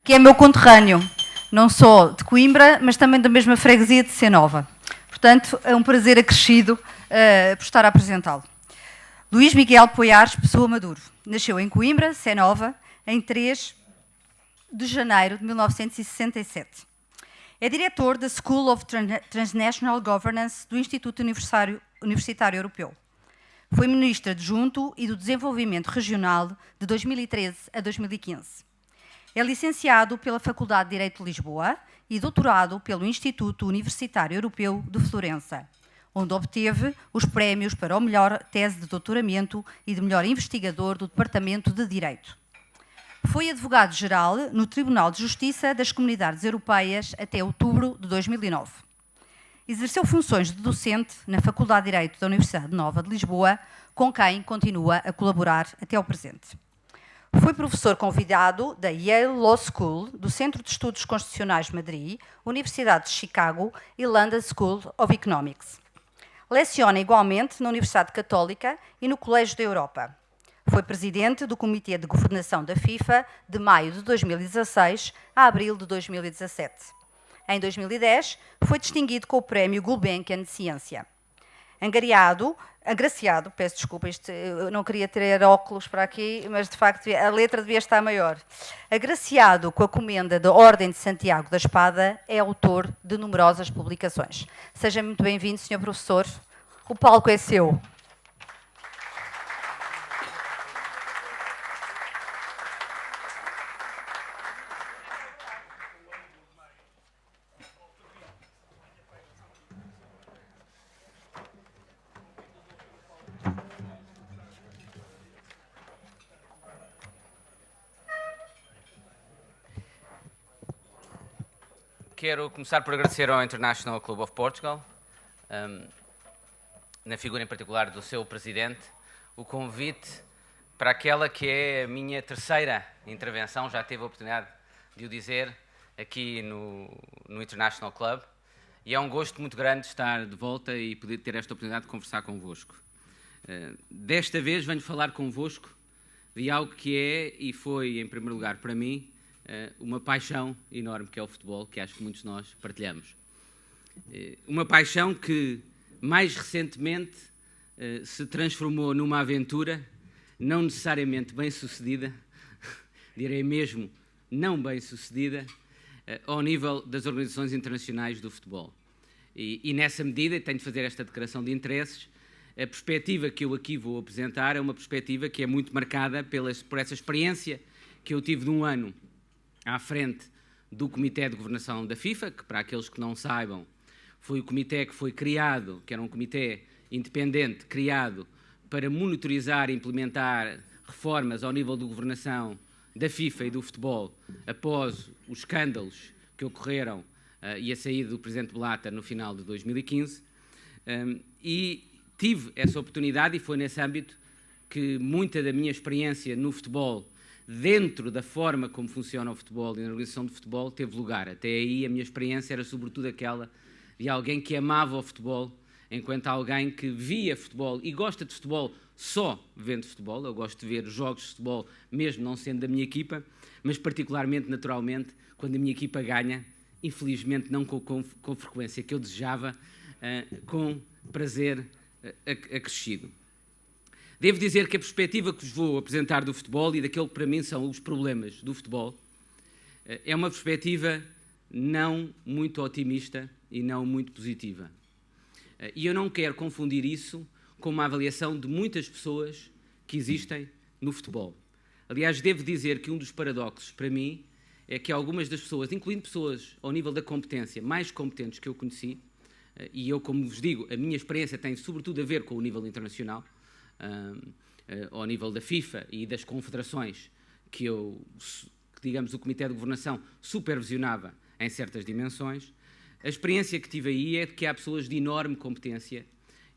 que é meu conterrâneo, não só de Coimbra, mas também da mesma freguesia de Senova. Portanto, é um prazer acrescido por estar a apresentá-lo. Luís Miguel Poiares Pessoa Maduro nasceu em Coimbra, Senova, em 3 de janeiro de 1967. É diretor da School of Transnational Governance do Instituto Universitário Europeu. Foi ministro adjunto e do Desenvolvimento Regional de 2013 a 2015. É licenciado pela Faculdade de Direito de Lisboa e doutorado pelo Instituto Universitário Europeu de Florença, onde obteve os prémios para o melhor tese de doutoramento e de melhor investigador do Departamento de Direito. Foi advogado-geral no Tribunal de Justiça das Comunidades Europeias até outubro de 2009. Exerceu funções de docente na Faculdade de Direito da Universidade Nova de Lisboa, com quem continua a colaborar até ao presente. Foi professor convidado da Yale Law School, do Centro de Estudos Constitucionais de Madrid, Universidade de Chicago e London School of Economics. Leciona igualmente na Universidade Católica e no Colégio da Europa. Foi presidente do Comitê de Governação da FIFA de maio de 2016 a abril de 2017. Em 2010, foi distinguido com o Prémio Gulbenkian de Ciência. Agraciado, peço desculpa, eu não queria ter óculos para aqui, mas de facto a letra devia estar maior. Agraciado com a comenda da Ordem de Santiago da Espada, é autor de numerosas publicações. Seja muito bem-vindo, Sr. Professor. O palco é seu. Quero começar por agradecer ao International Club of Portugal, na figura em particular do seu presidente, o convite para aquela que é a minha terceira intervenção, já tive a oportunidade de o dizer aqui no International Club, e é um gosto muito grande estar de volta e poder ter esta oportunidade de conversar convosco. Desta vez venho falar convosco de algo que é e foi, em primeiro lugar, para mim, uma paixão enorme, que é o futebol, que acho que muitos de nós partilhamos. Uma paixão que, mais recentemente, se transformou numa aventura não necessariamente bem-sucedida, direi mesmo não bem-sucedida, ao nível das organizações internacionais do futebol. E nessa medida, tenho de fazer esta declaração de interesses, a perspectiva que eu aqui vou apresentar é uma perspectiva que é muito marcada por essa experiência que eu tive de um ano à frente do Comitê de Governação da FIFA, que, para aqueles que não saibam, foi o comitê que foi criado, que era um comitê independente, criado para monitorizar e implementar reformas ao nível de governação da FIFA e do futebol, após os escândalos que ocorreram e a saída do Presidente Blatter no final de 2015. E tive essa oportunidade, e foi nesse âmbito que muita da minha experiência no futebol, dentro da forma como funciona o futebol e na organização do futebol, teve lugar. Até aí a minha experiência era sobretudo aquela de alguém que amava o futebol, enquanto alguém que via futebol e gosta de futebol só vendo futebol. Eu gosto de ver jogos de futebol, mesmo não sendo da minha equipa, mas particularmente, naturalmente, quando a minha equipa ganha, infelizmente não com frequência que eu desejava, com prazer acrescido. Devo dizer que a perspectiva que vos vou apresentar do futebol e daquilo que para mim são os problemas do futebol é uma perspectiva não muito otimista e não muito positiva. E eu não quero confundir isso com uma avaliação de muitas pessoas que existem no futebol. Aliás, devo dizer que um dos paradoxos para mim é que algumas das pessoas, incluindo pessoas ao nível da competência, mais competentes que eu conheci, e eu, como vos digo, a minha experiência tem sobretudo a ver com o nível internacional, ao nível da FIFA e das confederações que digamos, o Comitê de Governação supervisionava em certas dimensões. A experiência que tive aí é de que há pessoas de enorme competência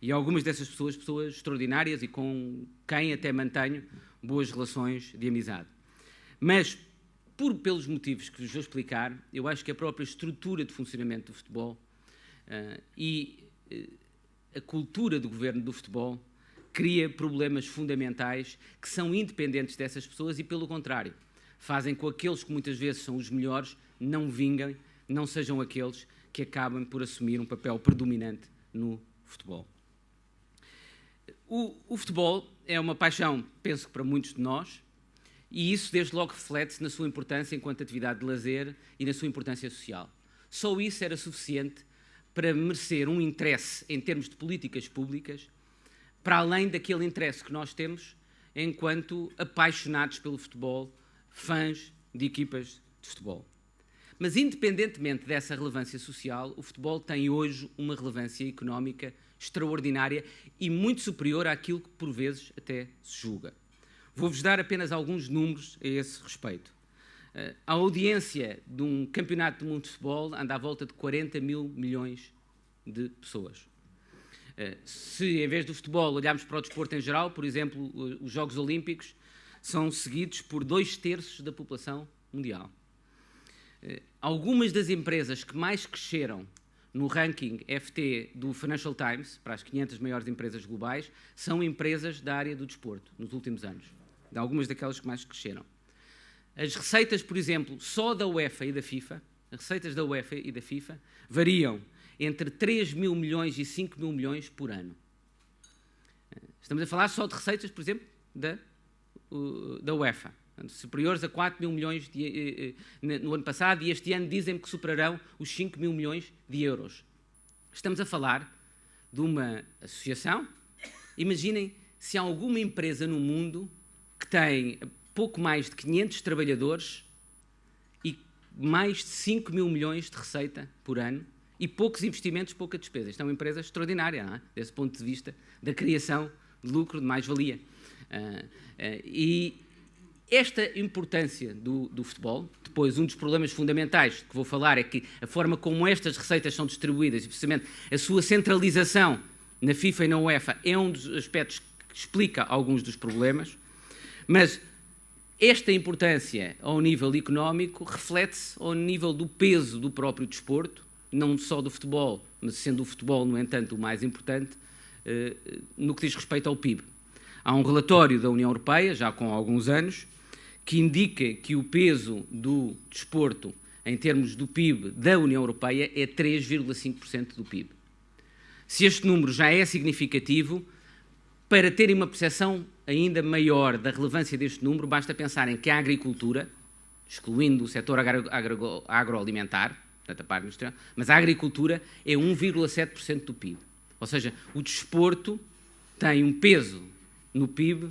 e algumas dessas pessoas extraordinárias e com quem até mantenho boas relações de amizade. Mas, pelos motivos que vos vou explicar, eu acho que a própria estrutura de funcionamento do futebol e a cultura do governo do futebol cria problemas fundamentais que são independentes dessas pessoas e, pelo contrário, fazem com que aqueles que muitas vezes são os melhores não vinguem, não sejam aqueles que acabam por assumir um papel predominante no futebol. O futebol é uma paixão, penso que para muitos de nós, e isso desde logo reflete-se na sua importância enquanto atividade de lazer e na sua importância social. Só isso era suficiente para merecer um interesse em termos de políticas públicas, para além daquele interesse que nós temos enquanto apaixonados pelo futebol, fãs de equipas de futebol. Mas, independentemente dessa relevância social, o futebol tem hoje uma relevância económica extraordinária e muito superior àquilo que, por vezes, até se julga. Vou-vos dar apenas alguns números a esse respeito. A audiência de um campeonato do mundo de futebol anda à volta de 40 mil milhões de pessoas. Se, em vez do futebol, olharmos para o desporto em geral, por exemplo, os Jogos Olímpicos são seguidos por 2/3 da população mundial. Algumas das empresas que mais cresceram no ranking FT do Financial Times, para as 500 maiores empresas globais, são empresas da área do desporto, nos últimos anos. De algumas daquelas que mais cresceram. As receitas, por exemplo, só da UEFA e da FIFA, as receitas da UEFA e da FIFA variam entre 3 mil milhões e 5 mil milhões por ano. Estamos a falar só de receitas, por exemplo, da UEFA, superiores a 4 mil milhões no ano passado, e este ano dizem que superarão os 5 mil milhões de euros. Estamos a falar de uma associação. Imaginem se há alguma empresa no mundo que tem pouco mais de 500 trabalhadores e mais de 5 mil milhões de receita por ano e poucos investimentos, pouca despesa. Isto é uma empresa extraordinária, não é? Desse ponto de vista da criação de lucro, de mais-valia. E esta importância do futebol, depois um dos problemas fundamentais que vou falar é que a forma como estas receitas são distribuídas, e precisamente a sua centralização na FIFA e na UEFA, é um dos aspectos que explica alguns dos problemas, mas esta importância ao nível económico reflete-se ao nível do peso do próprio desporto, não só do futebol, mas sendo o futebol, no entanto, o mais importante, no que diz respeito ao PIB. Há um relatório da União Europeia, já com alguns anos, que indica que o peso do desporto em termos do PIB da União Europeia é 3,5% do PIB. Se este número já é significativo, para terem uma percepção ainda maior da relevância deste número, basta pensarem que a agricultura, excluindo o setor agroalimentar, portanto a parte industrial, mas a agricultura é 1,7% do PIB. Ou seja, o desporto tem um peso no PIB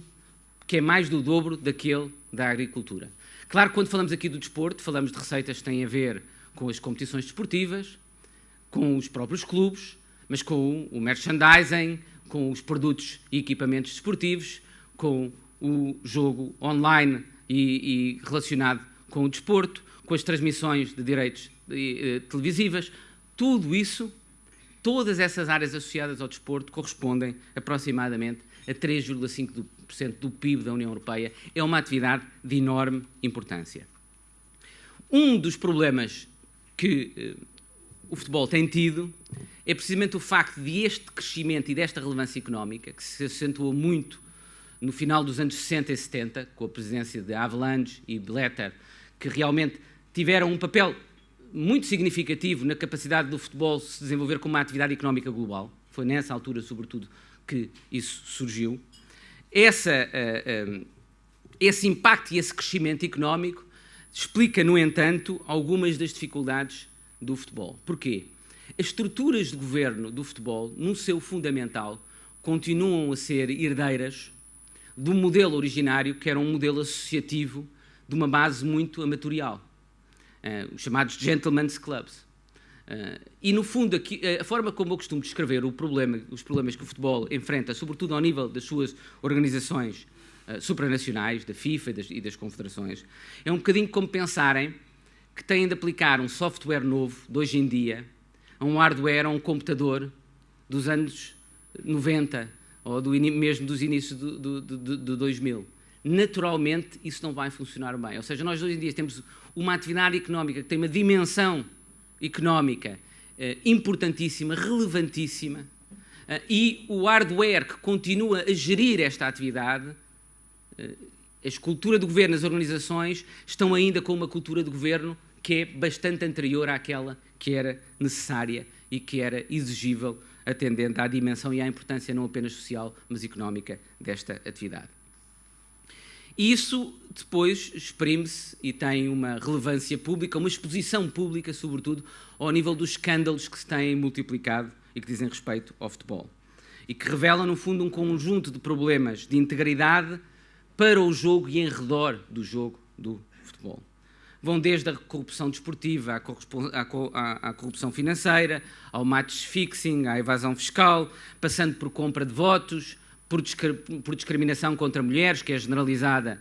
que é mais do dobro daquele da agricultura. Claro que quando falamos aqui do desporto, falamos de receitas que têm a ver com as competições desportivas, com os próprios clubes, mas com o merchandising, com os produtos e equipamentos desportivos, com o jogo online e relacionado com o desporto, com as transmissões de direitos televisivas. Tudo isso, todas essas áreas associadas ao desporto correspondem aproximadamente a 3,5% do PIB da União Europeia. É uma atividade de enorme importância. Um dos problemas que o futebol tem tido é precisamente o facto de este crescimento e desta relevância económica, que se acentuou muito no final dos anos 60 e 70, com a presidência de Avalanche e Blatter, que realmente tiveram um papel muito significativo na capacidade do futebol se desenvolver como uma atividade económica global. Foi nessa altura, sobretudo, que isso surgiu. Esse impacto e esse crescimento económico explica, no entanto, algumas das dificuldades do futebol. Porquê? As estruturas de governo do futebol, no seu fundamental, continuam a ser herdeiras do modelo originário, que era um modelo associativo de uma base muito amatorial, os chamados gentlemen's clubs. E, no fundo, aqui, a forma como eu costumo descrever os problemas que o futebol enfrenta, sobretudo ao nível das suas organizações supranacionais, da FIFA e das confederações, é um bocadinho como pensarem que têm de aplicar um software novo, de hoje em dia, a um hardware, a um computador dos anos 90, ou mesmo dos inícios de 2000. Naturalmente, isso não vai funcionar bem. Ou seja, nós hoje em dia temos uma atividade económica que tem uma dimensão económica importantíssima, relevantíssima, e o hardware que continua a gerir esta atividade a cultura de governo nas organizações estão ainda com uma cultura de governo que é bastante anterior àquela que era necessária e que era exigível, atendendo à dimensão e à importância não apenas social, mas económica desta atividade. E isso depois exprime-se e tem uma relevância pública, uma exposição pública, sobretudo, ao nível dos escândalos que se têm multiplicado e que dizem respeito ao futebol. E que revelam, no fundo, um conjunto de problemas de integridade para o jogo e em redor do jogo do futebol. Vão desde a corrupção desportiva à corrupção financeira, ao match fixing, à evasão fiscal, passando por compra de votos, por discriminação contra mulheres, que é generalizada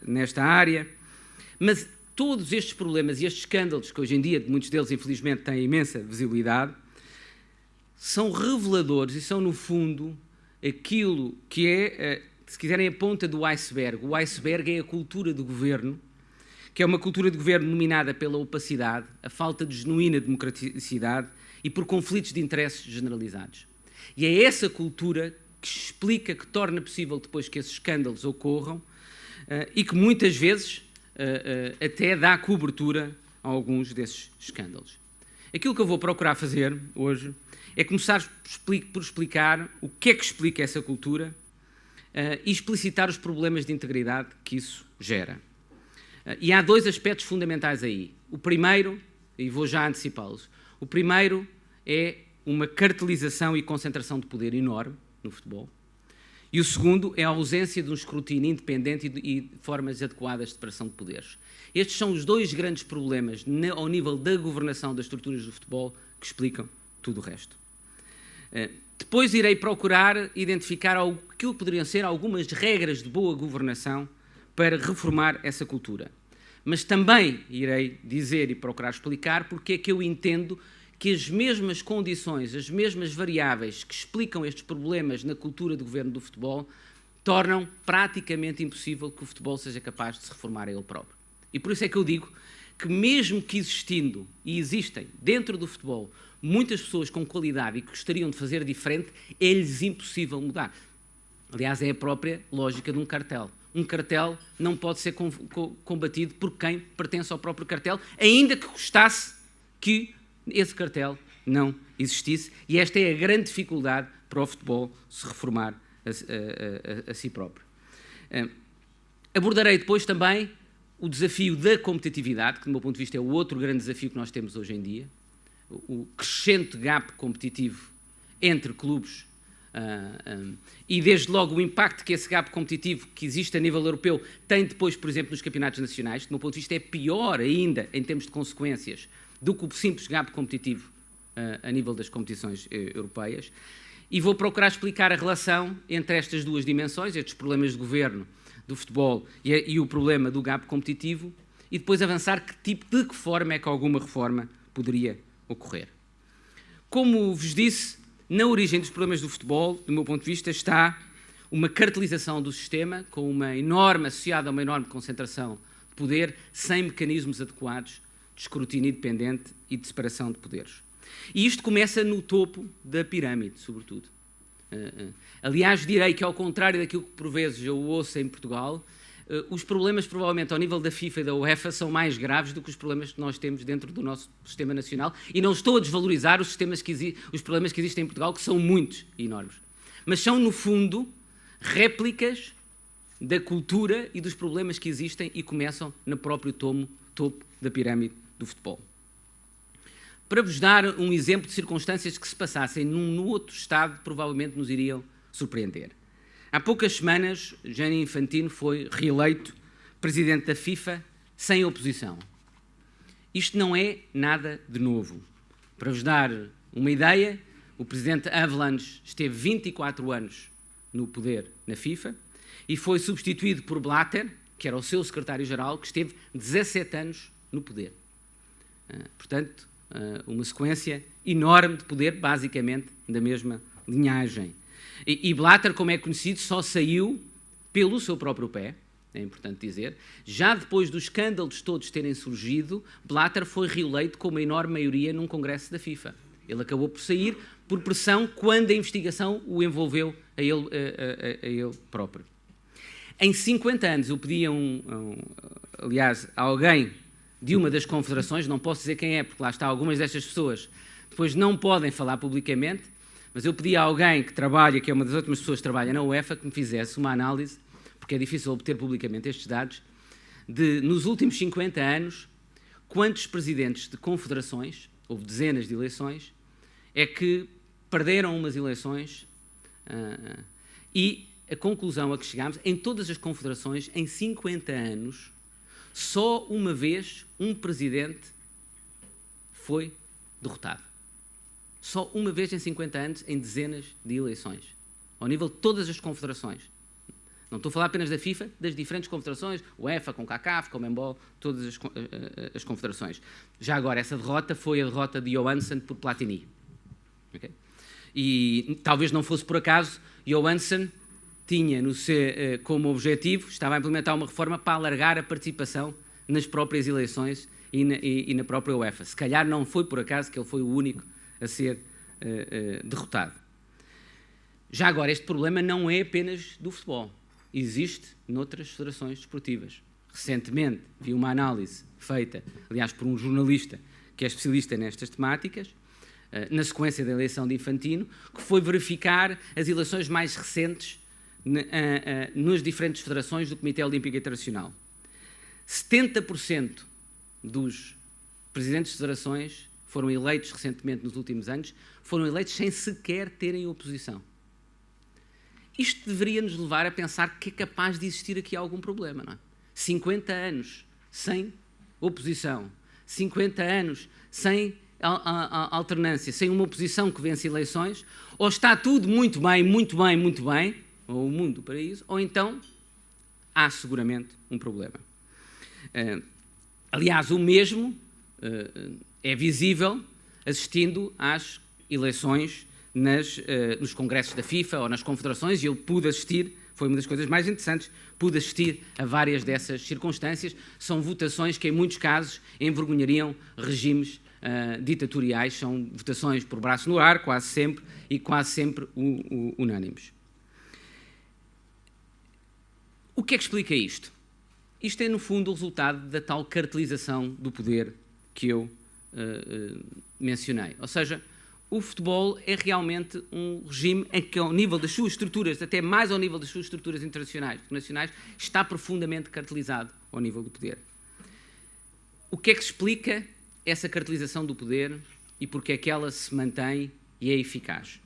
nesta área. Mas todos estes problemas e estes escândalos, que hoje em dia, muitos deles, infelizmente, têm imensa visibilidade, são reveladores e são, no fundo, aquilo que é, se quiserem, a ponta do iceberg. O iceberg é a cultura do governo, que é uma cultura de governo dominada pela opacidade, a falta de genuína democraticidade e por conflitos de interesses generalizados. E é essa cultura que explica, que torna possível depois que esses escândalos ocorram e que muitas vezes até dá cobertura a alguns desses escândalos. Aquilo que eu vou procurar fazer hoje é começar por explicar o que é que explica essa cultura e explicitar os problemas de integridade que isso gera. E há dois aspectos fundamentais aí. O primeiro, e vou já antecipá-los, o primeiro é uma cartelização e concentração de poder enorme no futebol. E o segundo é a ausência de um escrutínio independente e formas adequadas de separação de poderes. Estes são os dois grandes problemas ao nível da governação das estruturas do futebol que explicam tudo o resto. Depois irei procurar identificar aquilo que poderiam ser algumas regras de boa governação para reformar essa cultura. Mas também irei dizer e procurar explicar porque é que eu entendo que as mesmas condições, as mesmas variáveis que explicam estes problemas na cultura de governo do futebol tornam praticamente impossível que o futebol seja capaz de se reformar a ele próprio. E por isso é que eu digo que mesmo que existindo, e existem dentro do futebol, muitas pessoas com qualidade e que gostariam de fazer diferente, é-lhes impossível mudar. Aliás, é a própria lógica de um cartel. Um cartel não pode ser combatido por quem pertence ao próprio cartel, ainda que custasse que esse cartel não existisse, e esta é a grande dificuldade para o futebol se reformar a si próprio. Abordarei depois também o desafio da competitividade, que do meu ponto de vista é o outro grande desafio que nós temos hoje em dia, o crescente gap competitivo entre clubes e desde logo o impacto que esse gap competitivo que existe a nível europeu tem depois, por exemplo, nos campeonatos nacionais, que do meu ponto de vista é pior ainda em termos de consequências do que o simples gap competitivo a nível das competições europeias. E vou procurar explicar a relação entre estas duas dimensões, estes problemas de governo do futebol e o problema do gap competitivo, e depois avançar de que forma é que alguma reforma poderia ocorrer. Como vos disse, na origem dos problemas do futebol, do meu ponto de vista, está uma cartelização do sistema, associada a uma enorme concentração de poder, sem mecanismos adequados de escrutínio independente e de separação de poderes. E isto começa no topo da pirâmide, sobretudo. Aliás, direi que, ao contrário daquilo que por vezes eu ouço em Portugal, os problemas, provavelmente, ao nível da FIFA e da UEFA, são mais graves do que os problemas que nós temos dentro do nosso sistema nacional. E não estou a desvalorizar os problemas que existem em Portugal, que são muitos e enormes. Mas são, no fundo, réplicas da cultura e dos problemas que existem e começam no próprio topo da pirâmide do futebol. Para vos dar um exemplo de circunstâncias que se passassem num outro Estado, provavelmente nos iriam surpreender. Há poucas semanas, Gianni Infantino foi reeleito presidente da FIFA sem oposição. Isto não é nada de novo. Para vos dar uma ideia, o presidente Avalanche esteve 24 anos no poder na FIFA e foi substituído por Blatter, que era o seu secretário-geral, que esteve 17 anos no poder. Portanto, uma sequência enorme de poder, basicamente, da mesma linhagem. E Blatter, como é conhecido, só saiu pelo seu próprio pé, é importante dizer. Já depois dos escândalos todos terem surgido, Blatter foi reeleito com uma enorme maioria num congresso da FIFA. Ele acabou por sair por pressão quando a investigação o envolveu a ele próprio. Em 50 anos eu pedi aliás, a alguém de uma das confederações, não posso dizer quem é, porque lá está, algumas destas pessoas depois não podem falar publicamente, mas eu pedi a alguém que trabalha, que é uma das últimas pessoas que trabalha na UEFA, que me fizesse uma análise, porque é difícil obter publicamente estes dados, de, nos últimos 50 anos, quantos presidentes de confederações, houve dezenas de eleições, é que perderam umas eleições e a conclusão a que chegámos, em todas as confederações, em 50 anos, só uma vez um presidente foi derrotado. Só uma vez em 50 anos, em dezenas de eleições. Ao nível de todas as confederações. Não estou a falar apenas da FIFA, das diferentes confederações, UEFA, CONCACAF, CONMEBOL, todas as confederações. Já agora, essa derrota foi a derrota de Johansson por Platini. Okay? E talvez não fosse por acaso, Johansson tinha como objetivo, estava a implementar uma reforma para alargar a participação nas próprias eleições e na própria UEFA. Se calhar não foi por acaso que ele foi o único a ser derrotado. Já agora, este problema não é apenas do futebol. Existe noutras federações desportivas. Recentemente vi uma análise feita, aliás, por um jornalista que é especialista nestas temáticas, na sequência da eleição de Infantino, que foi verificar as eleições mais recentes nas diferentes federações do Comitê Olímpico Internacional. 70% dos presidentes de federações foram eleitos recentemente nos últimos anos, foram eleitos sem sequer terem oposição. Isto deveria nos levar a pensar que é capaz de existir aqui algum problema, não é? 50 anos sem oposição, 50 anos sem alternância, sem uma oposição que vence eleições, ou está tudo muito bem, muito bem, muito bem, ou o mundo do paraíso, ou então há seguramente um problema. Aliás, o mesmo é visível assistindo às eleições nos congressos da FIFA ou nas confederações, e eu pude assistir, foi uma das coisas mais interessantes, pude assistir a várias dessas circunstâncias. São votações que, em muitos casos, envergonhariam regimes ditatoriais, são votações por braço no ar, quase sempre, e quase sempre unânimes. O que é que explica isto? Isto é, no fundo, o resultado da tal cartelização do poder que eu mencionei. Ou seja, o futebol é realmente um regime em que, ao nível das suas estruturas, até mais ao nível das suas estruturas internacionais e nacionais, está profundamente cartelizado ao nível do poder. O que é que explica essa cartelização do poder e porque é que ela se mantém e é eficaz?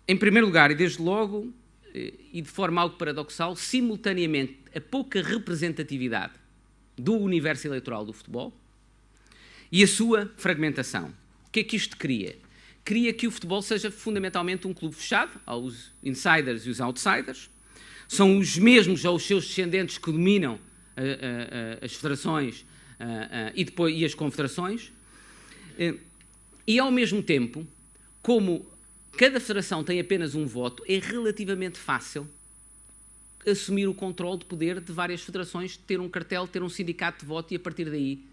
Em primeiro lugar, e desde logo, e de forma algo paradoxal, simultaneamente a pouca representatividade do universo eleitoral do futebol e a sua fragmentação. O que é que isto cria? Cria que o futebol seja fundamentalmente um clube fechado aos insiders e os outsiders. São os mesmos ou os seus descendentes que dominam as federações e as confederações. E, ao mesmo tempo, como cada federação tem apenas um voto, é relativamente fácil assumir o controle de poder de várias federações, ter um cartel, ter um sindicato de voto e, a partir daí,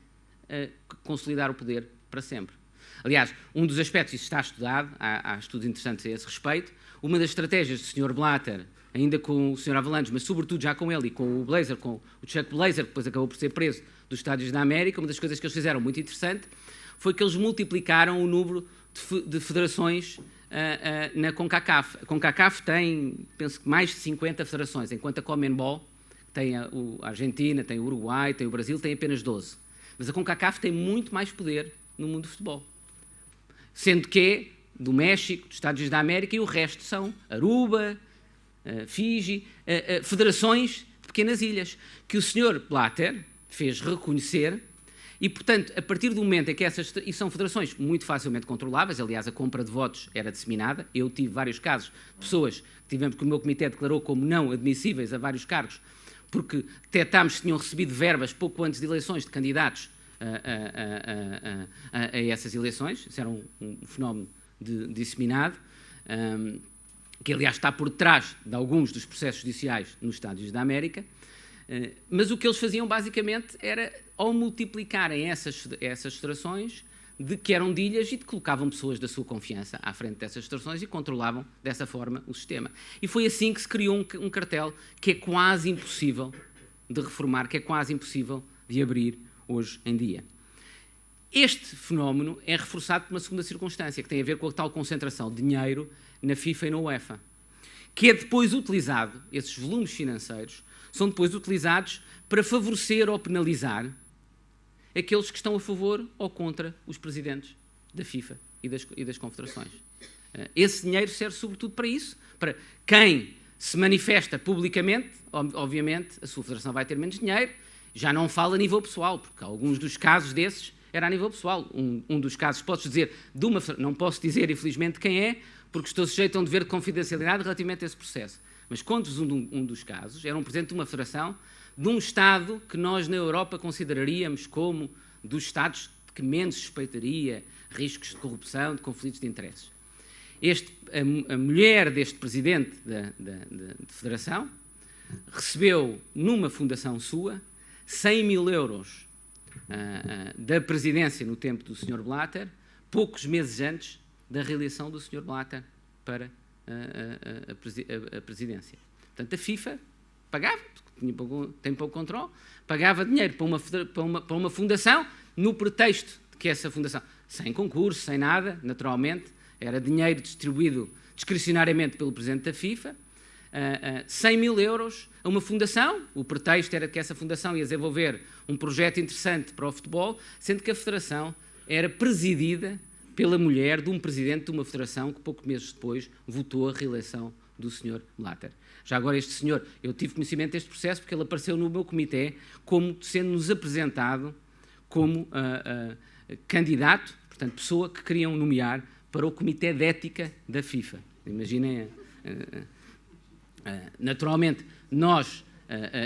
consolidar o poder para sempre. Aliás, um dos aspectos, isso está estudado, há estudos interessantes a esse respeito, uma das estratégias do Sr. Blatter, ainda com o Sr. Avalanche, mas sobretudo já com ele e com o Blazer, com o Chuck Blazer, que depois acabou por ser preso dos Estados da América, uma das coisas que eles fizeram muito interessante foi que eles multiplicaram o número de federações na CONCACAF. A CONCACAF tem, penso que, mais de 50 federações, enquanto a CONMEBOL tem a Argentina, tem o Uruguai, tem o Brasil, tem apenas 12. Mas a CONCACAF tem muito mais poder no mundo do futebol. Sendo que é do México, dos Estados da América, e o resto são Aruba, Fiji, federações de pequenas ilhas, que o Sr. Blatter fez reconhecer, e, portanto, a partir do momento em que e são federações muito facilmente controláveis, aliás, a compra de votos era disseminada, eu tive vários casos de pessoas que o meu comitê declarou como não admissíveis a vários cargos, porque detectámos que tinham recebido verbas pouco antes de eleições de candidatos a essas eleições. Isso era um fenómeno disseminado, que aliás está por trás de alguns dos processos judiciais nos Estados da América, mas o que eles faziam basicamente era, ao multiplicarem essas federações, de que eram de ilhas e de que colocavam pessoas da sua confiança à frente dessas estações e controlavam dessa forma o sistema. E foi assim que se criou um cartel que é quase impossível de reformar, que é quase impossível de abrir hoje em dia. Este fenómeno é reforçado por uma segunda circunstância, que tem a ver com a tal concentração de dinheiro na FIFA e na UEFA, que é depois utilizado, esses volumes financeiros, são depois utilizados para favorecer ou penalizar aqueles que estão a favor ou contra os presidentes da FIFA e das confederações. Esse dinheiro serve sobretudo para isso, para quem se manifesta publicamente, obviamente a sua federação vai ter menos dinheiro, já não fala a nível pessoal, porque alguns dos casos desses era a nível pessoal. Um dos casos, posso dizer, não posso dizer infelizmente quem é, porque estou sujeito a um dever de confidencialidade relativamente a esse processo. Mas conto-vos um dos casos, era um presidente de uma federação de um Estado que nós na Europa consideraríamos como dos Estados que menos suspeitaria riscos de corrupção, de conflitos de interesses. A mulher deste presidente de federação recebeu numa fundação sua 100 mil euros da presidência no tempo do Sr. Blatter, poucos meses antes da reeleição do Sr. Blatter para a presidência. Portanto, a FIFA pagava, tem pouco controle, pagava dinheiro para uma fundação, no pretexto de que essa fundação, sem concurso, sem nada, naturalmente, era dinheiro distribuído discricionariamente pelo presidente da FIFA, 100 mil euros a uma fundação. O pretexto era que essa fundação ia desenvolver um projeto interessante para o futebol, sendo que a federação era presidida pela mulher de um presidente de uma federação que poucos meses depois votou a reeleição do Sr. Blatter. Já agora este senhor, eu tive conhecimento deste processo porque ele apareceu no meu comitê como sendo-nos apresentado como candidato, portanto, pessoa que queriam nomear para o Comitê de Ética da FIFA. Imaginem, naturalmente, nós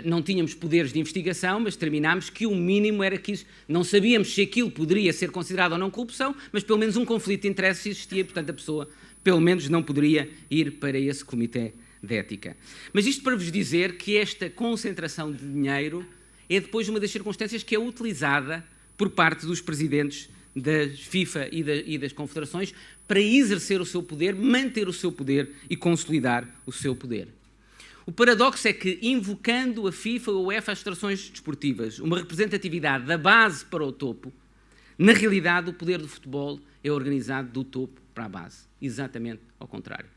não tínhamos poderes de investigação, mas determinámos que o mínimo era que isso, não sabíamos se aquilo poderia ser considerado ou não corrupção, mas pelo menos um conflito de interesses existia, portanto a pessoa pelo menos não poderia ir para esse Comitê de Ética. Mas isto para vos dizer que esta concentração de dinheiro é depois uma das circunstâncias que é utilizada por parte dos presidentes das FIFA e das confederações para exercer o seu poder, manter o seu poder e consolidar o seu poder. O paradoxo é que, invocando a FIFA ou a UEFA, as federações desportivas, uma representatividade da base para o topo, na realidade o poder do futebol é organizado do topo para a base. Exatamente ao contrário.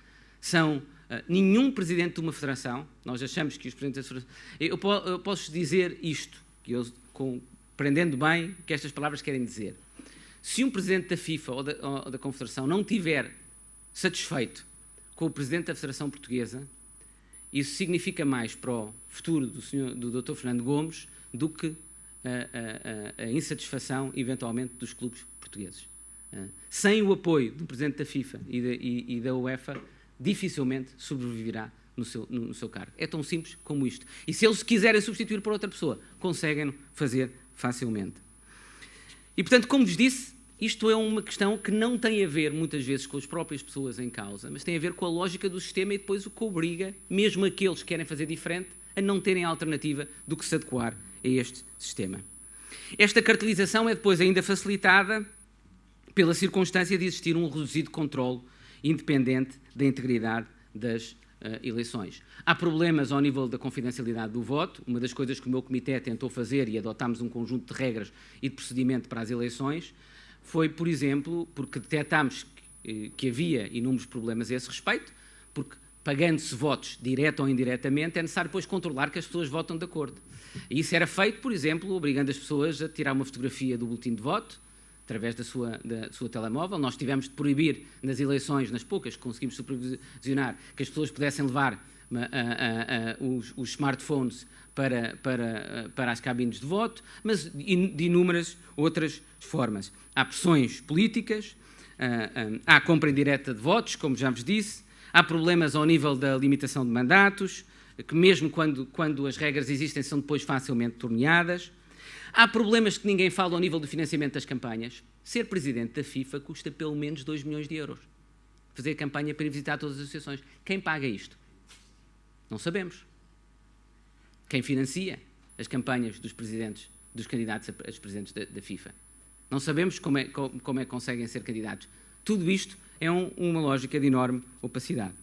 Nenhum presidente de uma federação, nós achamos que os presidentes das federações... Eu posso dizer isto, que eu compreendendo bem o que estas palavras querem dizer. Se um presidente da FIFA ou da Confederação não estiver satisfeito com o presidente da Federação Portuguesa, isso significa mais para o futuro do Dr. Fernando Gomes do que a insatisfação, eventualmente, dos clubes portugueses. Sem o apoio do presidente da FIFA e da UEFA, dificilmente sobreviverá no seu cargo. É tão simples como isto. E se eles quiserem substituir por outra pessoa, conseguem fazer facilmente. E, portanto, como vos disse, isto é uma questão que não tem a ver, muitas vezes, com as próprias pessoas em causa, mas tem a ver com a lógica do sistema e depois o que obriga, mesmo aqueles que querem fazer diferente, a não terem alternativa do que se adequar a este sistema. Esta cartelização é depois ainda facilitada pela circunstância de existir um reduzido controle independente da integridade das eleições. Há problemas ao nível da confidencialidade do voto. Uma das coisas que o meu comitê tentou fazer, e adotámos um conjunto de regras e de procedimento para as eleições, foi, por exemplo, porque detectámos que havia inúmeros problemas a esse respeito, porque pagando-se votos, direto ou indiretamente, é necessário depois controlar que as pessoas votam de acordo. E isso era feito, por exemplo, obrigando as pessoas a tirar uma fotografia do boletim de voto, através da sua telemóvel. Nós tivemos de proibir nas eleições, nas poucas que conseguimos supervisionar, que as pessoas pudessem levar os smartphones para as cabines de voto, mas de inúmeras outras formas. Há pressões políticas, há compra indireta de votos, como já vos disse, há problemas ao nível da limitação de mandatos, que mesmo quando as regras existem são depois facilmente torneadas. Há problemas que ninguém fala ao nível do financiamento das campanhas. Ser presidente da FIFA custa pelo menos 2 milhões de euros. Fazer campanha para ir visitar todas as associações. Quem paga isto? Não sabemos. Quem financia as campanhas dos presidentes, dos candidatos a presidentes da FIFA? Não sabemos como é que conseguem ser candidatos. Tudo isto é uma lógica de enorme opacidade.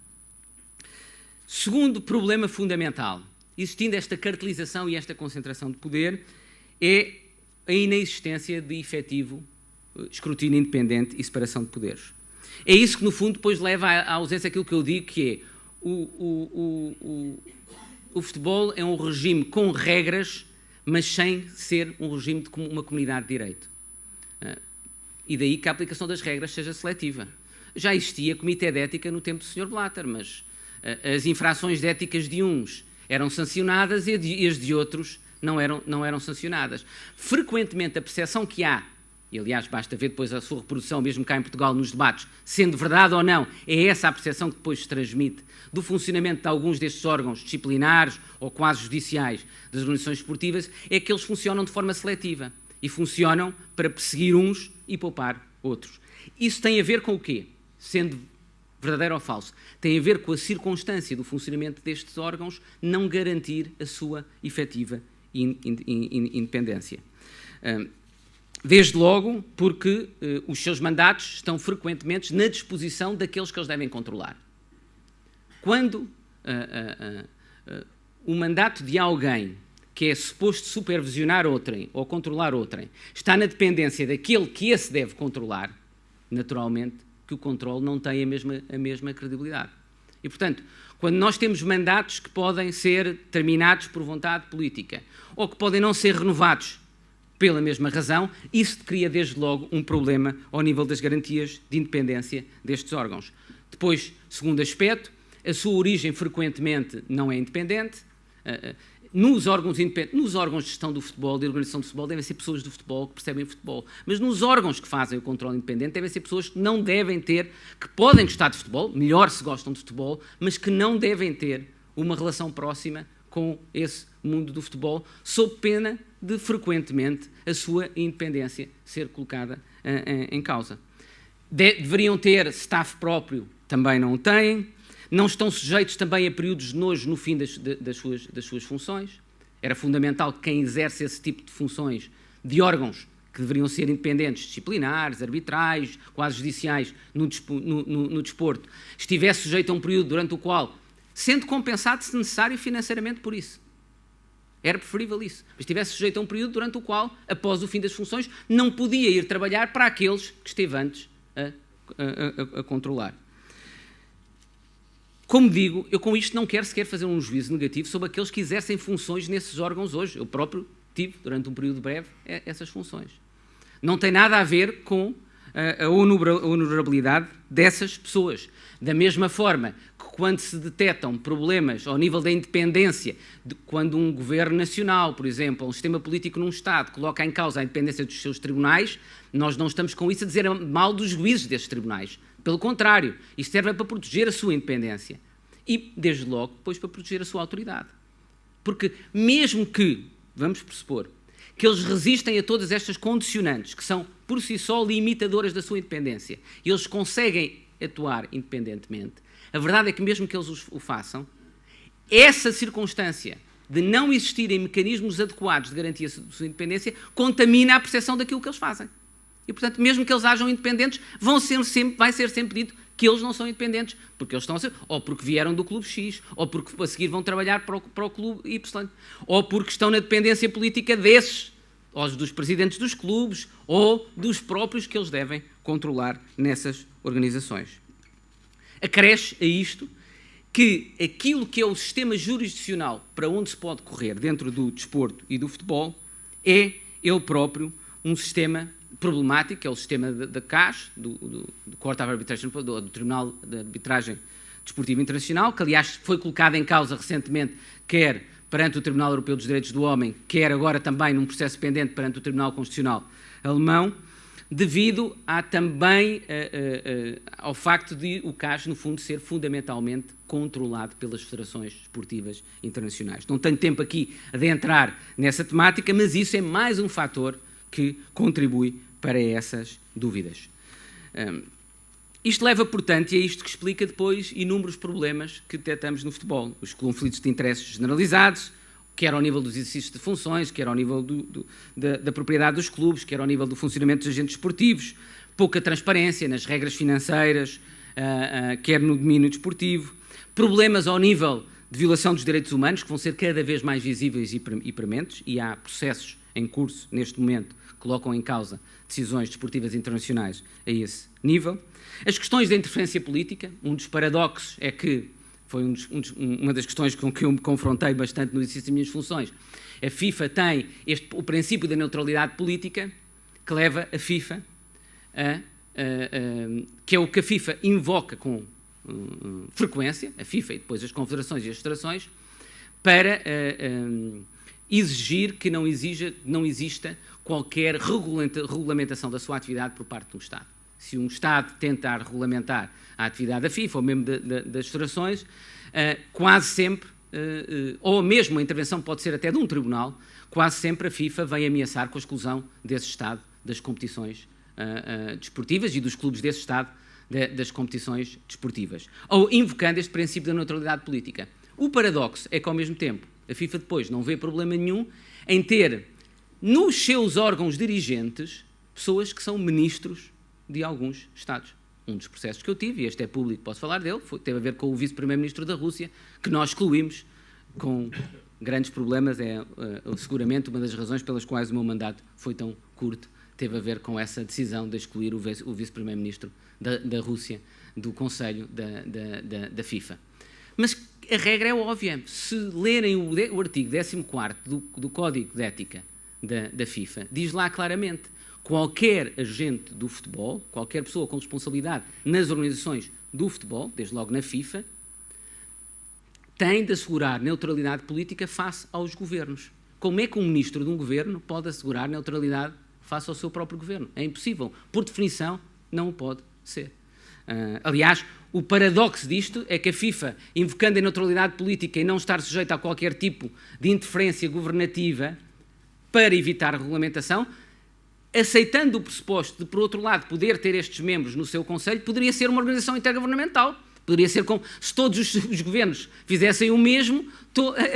Segundo problema fundamental, existindo esta cartelização e esta concentração de poder, é a inexistência de efetivo escrutínio independente e separação de poderes. É isso que, no fundo, depois leva à ausência daquilo que eu digo, que é o futebol é um regime com regras, mas sem ser um regime de uma comunidade de direito. E daí que a aplicação das regras seja seletiva. Já existia comitê de ética no tempo do Sr. Blatter, mas as infrações de éticas de uns eram sancionadas e as de outros não eram sancionadas. Frequentemente a percepção que há, e aliás basta ver depois a sua reprodução, mesmo cá em Portugal, nos debates, sendo verdade ou não, é essa a percepção que depois se transmite do funcionamento de alguns destes órgãos disciplinares ou quase judiciais das organizações esportivas, é que eles funcionam de forma seletiva e funcionam para perseguir uns e poupar outros. Isso tem a ver com o quê? Sendo verdadeiro ou falso? Tem a ver com a circunstância do funcionamento destes órgãos não garantir a sua efetiva independência. Desde logo porque os seus mandatos estão frequentemente na disposição daqueles que eles devem controlar. Quando o mandato de alguém que é suposto supervisionar outrem ou controlar outrem está na dependência daquele que esse deve controlar, naturalmente que o controle não tem a mesma credibilidade. E, portanto, quando nós temos mandatos que podem ser terminados por vontade política ou que podem não ser renovados pela mesma razão, isso cria desde logo um problema ao nível das garantias de independência destes órgãos. Depois, segundo aspecto, a sua origem frequentemente não é independente. Nos órgãos de gestão do futebol, de organização do futebol, devem ser pessoas do futebol que percebem futebol. Mas nos órgãos que fazem o controle independente, devem ser pessoas que não devem ter, que podem gostar de futebol, melhor se gostam de futebol, mas que não devem ter uma relação próxima com esse mundo do futebol, sob pena de, frequentemente, a sua independência ser colocada em causa. Deveriam ter staff próprio, também não o têm. Não estão sujeitos também a períodos de nojo no fim das suas funções. Era fundamental que quem exerce esse tipo de funções de órgãos que deveriam ser independentes, disciplinares, arbitrais, quase judiciais, no desporto, estivesse sujeito a um período durante o qual, sendo compensado, se necessário, financeiramente por isso. Era preferível isso. Mas estivesse sujeito a um período durante o qual, após o fim das funções, não podia ir trabalhar para aqueles que esteve antes a controlar. Como digo, eu com isto não quero sequer fazer um juízo negativo sobre aqueles que exercem funções nesses órgãos hoje. Eu próprio tive, durante um período breve, essas funções. Não tem nada a ver com a honorabilidade dessas pessoas. Da mesma forma que quando se detectam problemas ao nível da independência, quando um governo nacional, por exemplo, um sistema político num Estado, coloca em causa a independência dos seus tribunais, nós não estamos com isso a dizer mal dos juízes desses tribunais. Pelo contrário, isto serve para proteger a sua independência e, desde logo, depois para proteger a sua autoridade. Porque mesmo que, vamos pressupor, que eles resistem a todas estas condicionantes, que são, por si só, limitadoras da sua independência, e eles conseguem atuar independentemente, a verdade é que mesmo que eles o façam, essa circunstância de não existirem mecanismos adequados de garantia da sua independência contamina a percepção daquilo que eles fazem. E, portanto, mesmo que eles hajam independentes, vai ser sempre dito que eles não são independentes, porque eles estão a ser, ou porque vieram do clube X, ou porque a seguir vão trabalhar para o clube Y, ou porque estão na dependência política desses, ou dos presidentes dos clubes, ou dos próprios que eles devem controlar nessas organizações. Acresce a isto que aquilo que é o sistema jurisdicional para onde se pode correr dentro do desporto e do futebol é ele próprio um sistema problemático, que é o sistema da CAS, do Court of Arbitration, do Tribunal de Arbitragem Desportiva Internacional, que aliás foi colocado em causa recentemente, quer perante o Tribunal Europeu dos Direitos do Homem, quer agora também num processo pendente perante o Tribunal Constitucional Alemão, devido também ao facto de o CAS, no fundo, ser fundamentalmente controlado pelas federações esportivas internacionais. Não tenho tempo aqui de entrar nessa temática, mas isso é mais um fator que contribui para essas dúvidas. Isto leva, portanto, e é isto que explica depois inúmeros problemas que detectamos no futebol. Os conflitos de interesses generalizados, quer ao nível dos exercícios de funções, quer ao nível da propriedade dos clubes, quer ao nível do funcionamento dos agentes esportivos, pouca transparência nas regras financeiras, quer no domínio desportivo, problemas ao nível de violação dos direitos humanos, que vão ser cada vez mais visíveis e prementes, e há processos em curso, neste momento, que colocam em causa decisões desportivas internacionais a esse nível. As questões da interferência política, um dos paradoxos é que, foi uma das questões com que eu me confrontei bastante no exercício das minhas funções, a FIFA tem o princípio da neutralidade política, que leva a FIFA que é o que a FIFA invoca com frequência, a FIFA e depois as confederações e as federações, para exigir que não exista qualquer regulamentação da sua atividade por parte do Estado. Se um Estado tentar regulamentar a atividade da FIFA ou mesmo das federações, quase sempre, ou mesmo a intervenção pode ser até de um tribunal, quase sempre a FIFA vem ameaçar com a exclusão desse Estado das competições desportivas e dos clubes desse Estado das competições desportivas, ou invocando este princípio da neutralidade política. O paradoxo é que, ao mesmo tempo, a FIFA depois não vê problema nenhum em ter nos seus órgãos dirigentes pessoas que são ministros de alguns Estados. Um dos processos que eu tive, e este é público, posso falar dele, teve a ver com o vice-primeiro-ministro da Rússia, que nós excluímos com grandes problemas. É seguramente uma das razões pelas quais o meu mandato foi tão curto, teve a ver com essa decisão de excluir o vice-primeiro-ministro da Rússia do Conselho da FIFA. Mas a regra é óbvia. Se lerem o artigo 14º do Código de Ética da FIFA, diz lá claramente: qualquer agente do futebol, qualquer pessoa com responsabilidade nas organizações do futebol, desde logo na FIFA, tem de assegurar neutralidade política face aos governos. Como é que um ministro de um governo pode assegurar neutralidade face ao seu próprio governo? É impossível. Por definição, não o pode ser. Aliás, o paradoxo disto é que a FIFA, invocando a neutralidade política e não estar sujeita a qualquer tipo de interferência governativa para evitar a regulamentação, aceitando o pressuposto de, por outro lado, poder ter estes membros no seu Conselho, poderia ser uma organização intergovernamental. Poderia ser como se todos os governos fizessem o mesmo,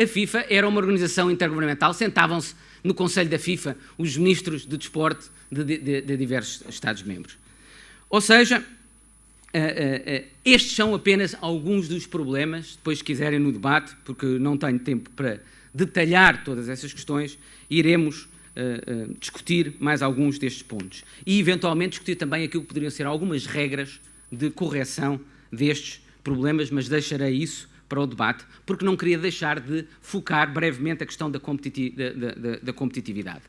a FIFA era uma organização intergovernamental, sentavam-se no Conselho da FIFA os ministros de desporto de diversos Estados-membros. Ou seja, estes são apenas alguns dos problemas. Depois, se quiserem no debate, porque não tenho tempo para detalhar todas essas questões, iremos discutir mais alguns destes pontos. E, eventualmente, discutir também aquilo que poderiam ser algumas regras de correção destes problemas, mas deixarei isso para o debate, porque não queria deixar de focar brevemente a questão da competitividade.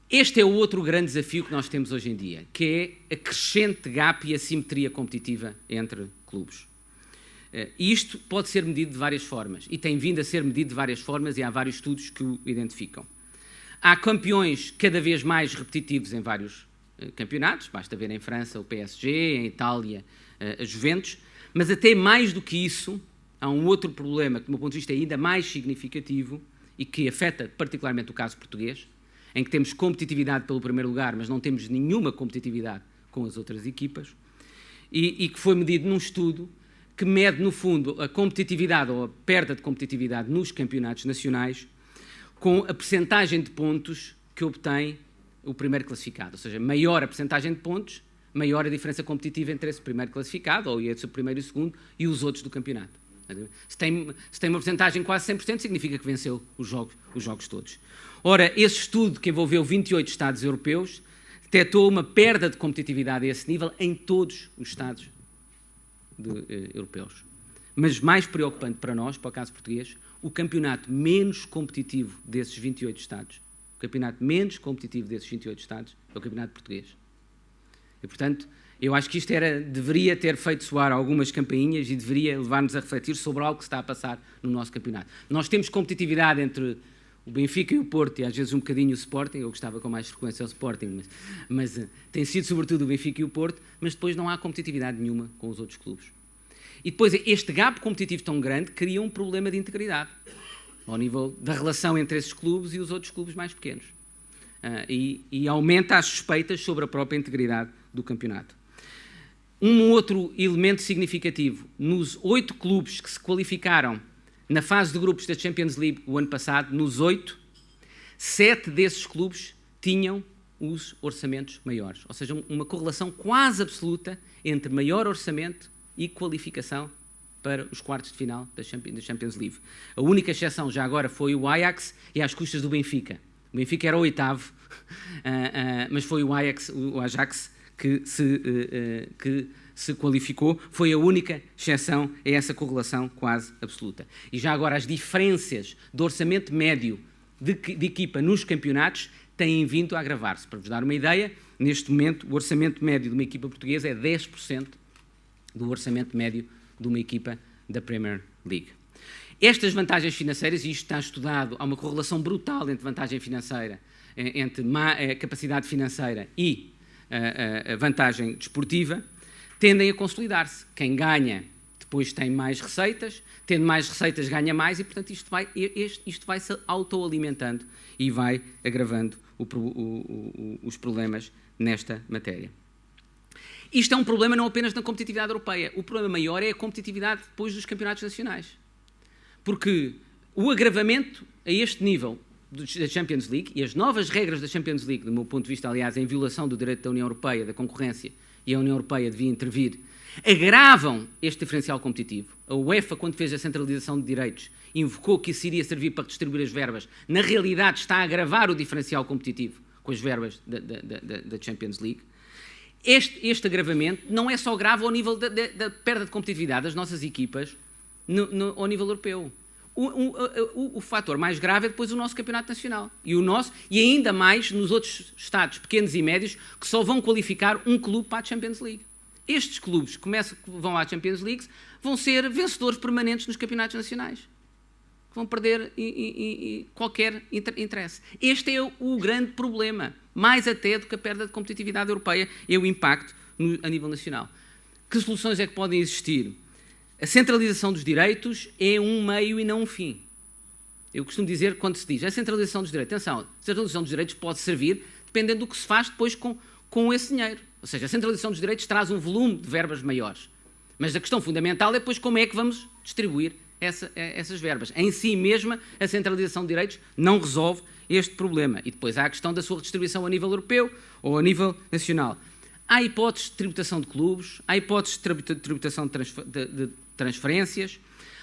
Este é o outro grande desafio que nós temos hoje em dia, que é a crescente gap e assimetria competitiva entre clubes. E isto pode ser medido de várias formas, e tem vindo a ser medido de várias formas, e há vários estudos que o identificam. Há campeões cada vez mais repetitivos em vários campeonatos, basta ver em França o PSG, em Itália a Juventus, mas até mais do que isso, há um outro problema que, do meu ponto de vista, é ainda mais significativo e que afeta particularmente o caso português, em que temos competitividade pelo primeiro lugar, mas não temos nenhuma competitividade com as outras equipas, e que foi medido num estudo que mede, no fundo, a competitividade ou a perda de competitividade nos campeonatos nacionais com a percentagem de pontos que obtém o primeiro classificado. Ou seja, maior a percentagem de pontos, maior a diferença competitiva entre esse primeiro classificado, ou entre o primeiro e o segundo, e os outros do campeonato. Se tem uma percentagem quase 100%, significa que venceu os jogos todos. Ora, esse estudo, que envolveu 28 Estados europeus, detectou uma perda de competitividade a esse nível em todos os Estados europeus. Mas mais preocupante para nós, para o caso português, o campeonato menos competitivo desses 28 Estados, o campeonato menos competitivo desses 28 Estados é o campeonato português. E, portanto, eu acho que isto deveria ter feito soar algumas campainhas e deveria levar-nos a refletir sobre algo que se está a passar no nosso campeonato. Nós temos competitividade entre o Benfica e o Porto, e às vezes um bocadinho o Sporting. Eu gostava com mais frequência o Sporting, mas tem sido sobretudo o Benfica e o Porto, mas depois não há competitividade nenhuma com os outros clubes. E depois este gap competitivo tão grande cria um problema de integridade ao nível da relação entre esses clubes e os outros clubes mais pequenos. E aumenta as suspeitas sobre a própria integridade do campeonato. Um outro elemento significativo: nos 8 clubes que se qualificaram Na fase de grupos da Champions League, o ano passado, nos 8, 7 desses clubes tinham os orçamentos maiores. Ou seja, uma correlação quase absoluta entre maior orçamento e qualificação para os quartos de final da Champions League. A única exceção já agora foi o Ajax e às custas do Benfica. O Benfica era o 8º, mas foi o Ajax que se qualificou. Foi a única exceção a essa correlação quase absoluta. E já agora as diferenças do orçamento médio de equipa nos campeonatos têm vindo a agravar-se. Para vos dar uma ideia, neste momento o orçamento médio de uma equipa portuguesa é 10% do orçamento médio de uma equipa da Premier League. Estas vantagens financeiras, e isto está estudado, há uma correlação brutal entre vantagem financeira, entre capacidade financeira e a vantagem desportiva, tendem a consolidar-se. Quem ganha depois tem mais receitas, tendo mais receitas ganha mais e, portanto, isto vai se autoalimentando e vai agravando os problemas nesta matéria. Isto é um problema não apenas na competitividade europeia. O problema maior é a competitividade depois dos campeonatos nacionais. Porque o agravamento a este nível da Champions League e as novas regras da Champions League, do meu ponto de vista, aliás, em violação do direito da União Europeia, da concorrência, e a União Europeia devia intervir, agravam este diferencial competitivo. A UEFA, quando fez a centralização de direitos, invocou que isso iria servir para distribuir as verbas. Na realidade, está a agravar o diferencial competitivo com as verbas da Champions League. Este agravamento não é só grave ao nível da perda de competitividade das nossas equipas ao nível europeu. O fator mais grave é depois o nosso campeonato nacional. E ainda mais nos outros estados pequenos e médios que só vão qualificar um clube para a Champions League. Estes clubes que vão à Champions League vão ser vencedores permanentes nos campeonatos nacionais. Vão perder qualquer interesse. Este é o grande problema, mais até do que a perda de competitividade europeia e o impacto a nível nacional. Que soluções é que podem existir? A centralização dos direitos é um meio e não um fim. Eu costumo dizer, quando se diz a centralização dos direitos, atenção, a centralização dos direitos pode servir dependendo do que se faz depois com esse dinheiro. Ou seja, a centralização dos direitos traz um volume de verbas maiores. Mas a questão fundamental é depois como é que vamos distribuir essas verbas. Em si mesma, a centralização de direitos não resolve este problema. E depois há a questão da sua redistribuição a nível europeu ou a nível nacional. Há hipóteses de tributação de clubes, há hipóteses de tributação de transferências,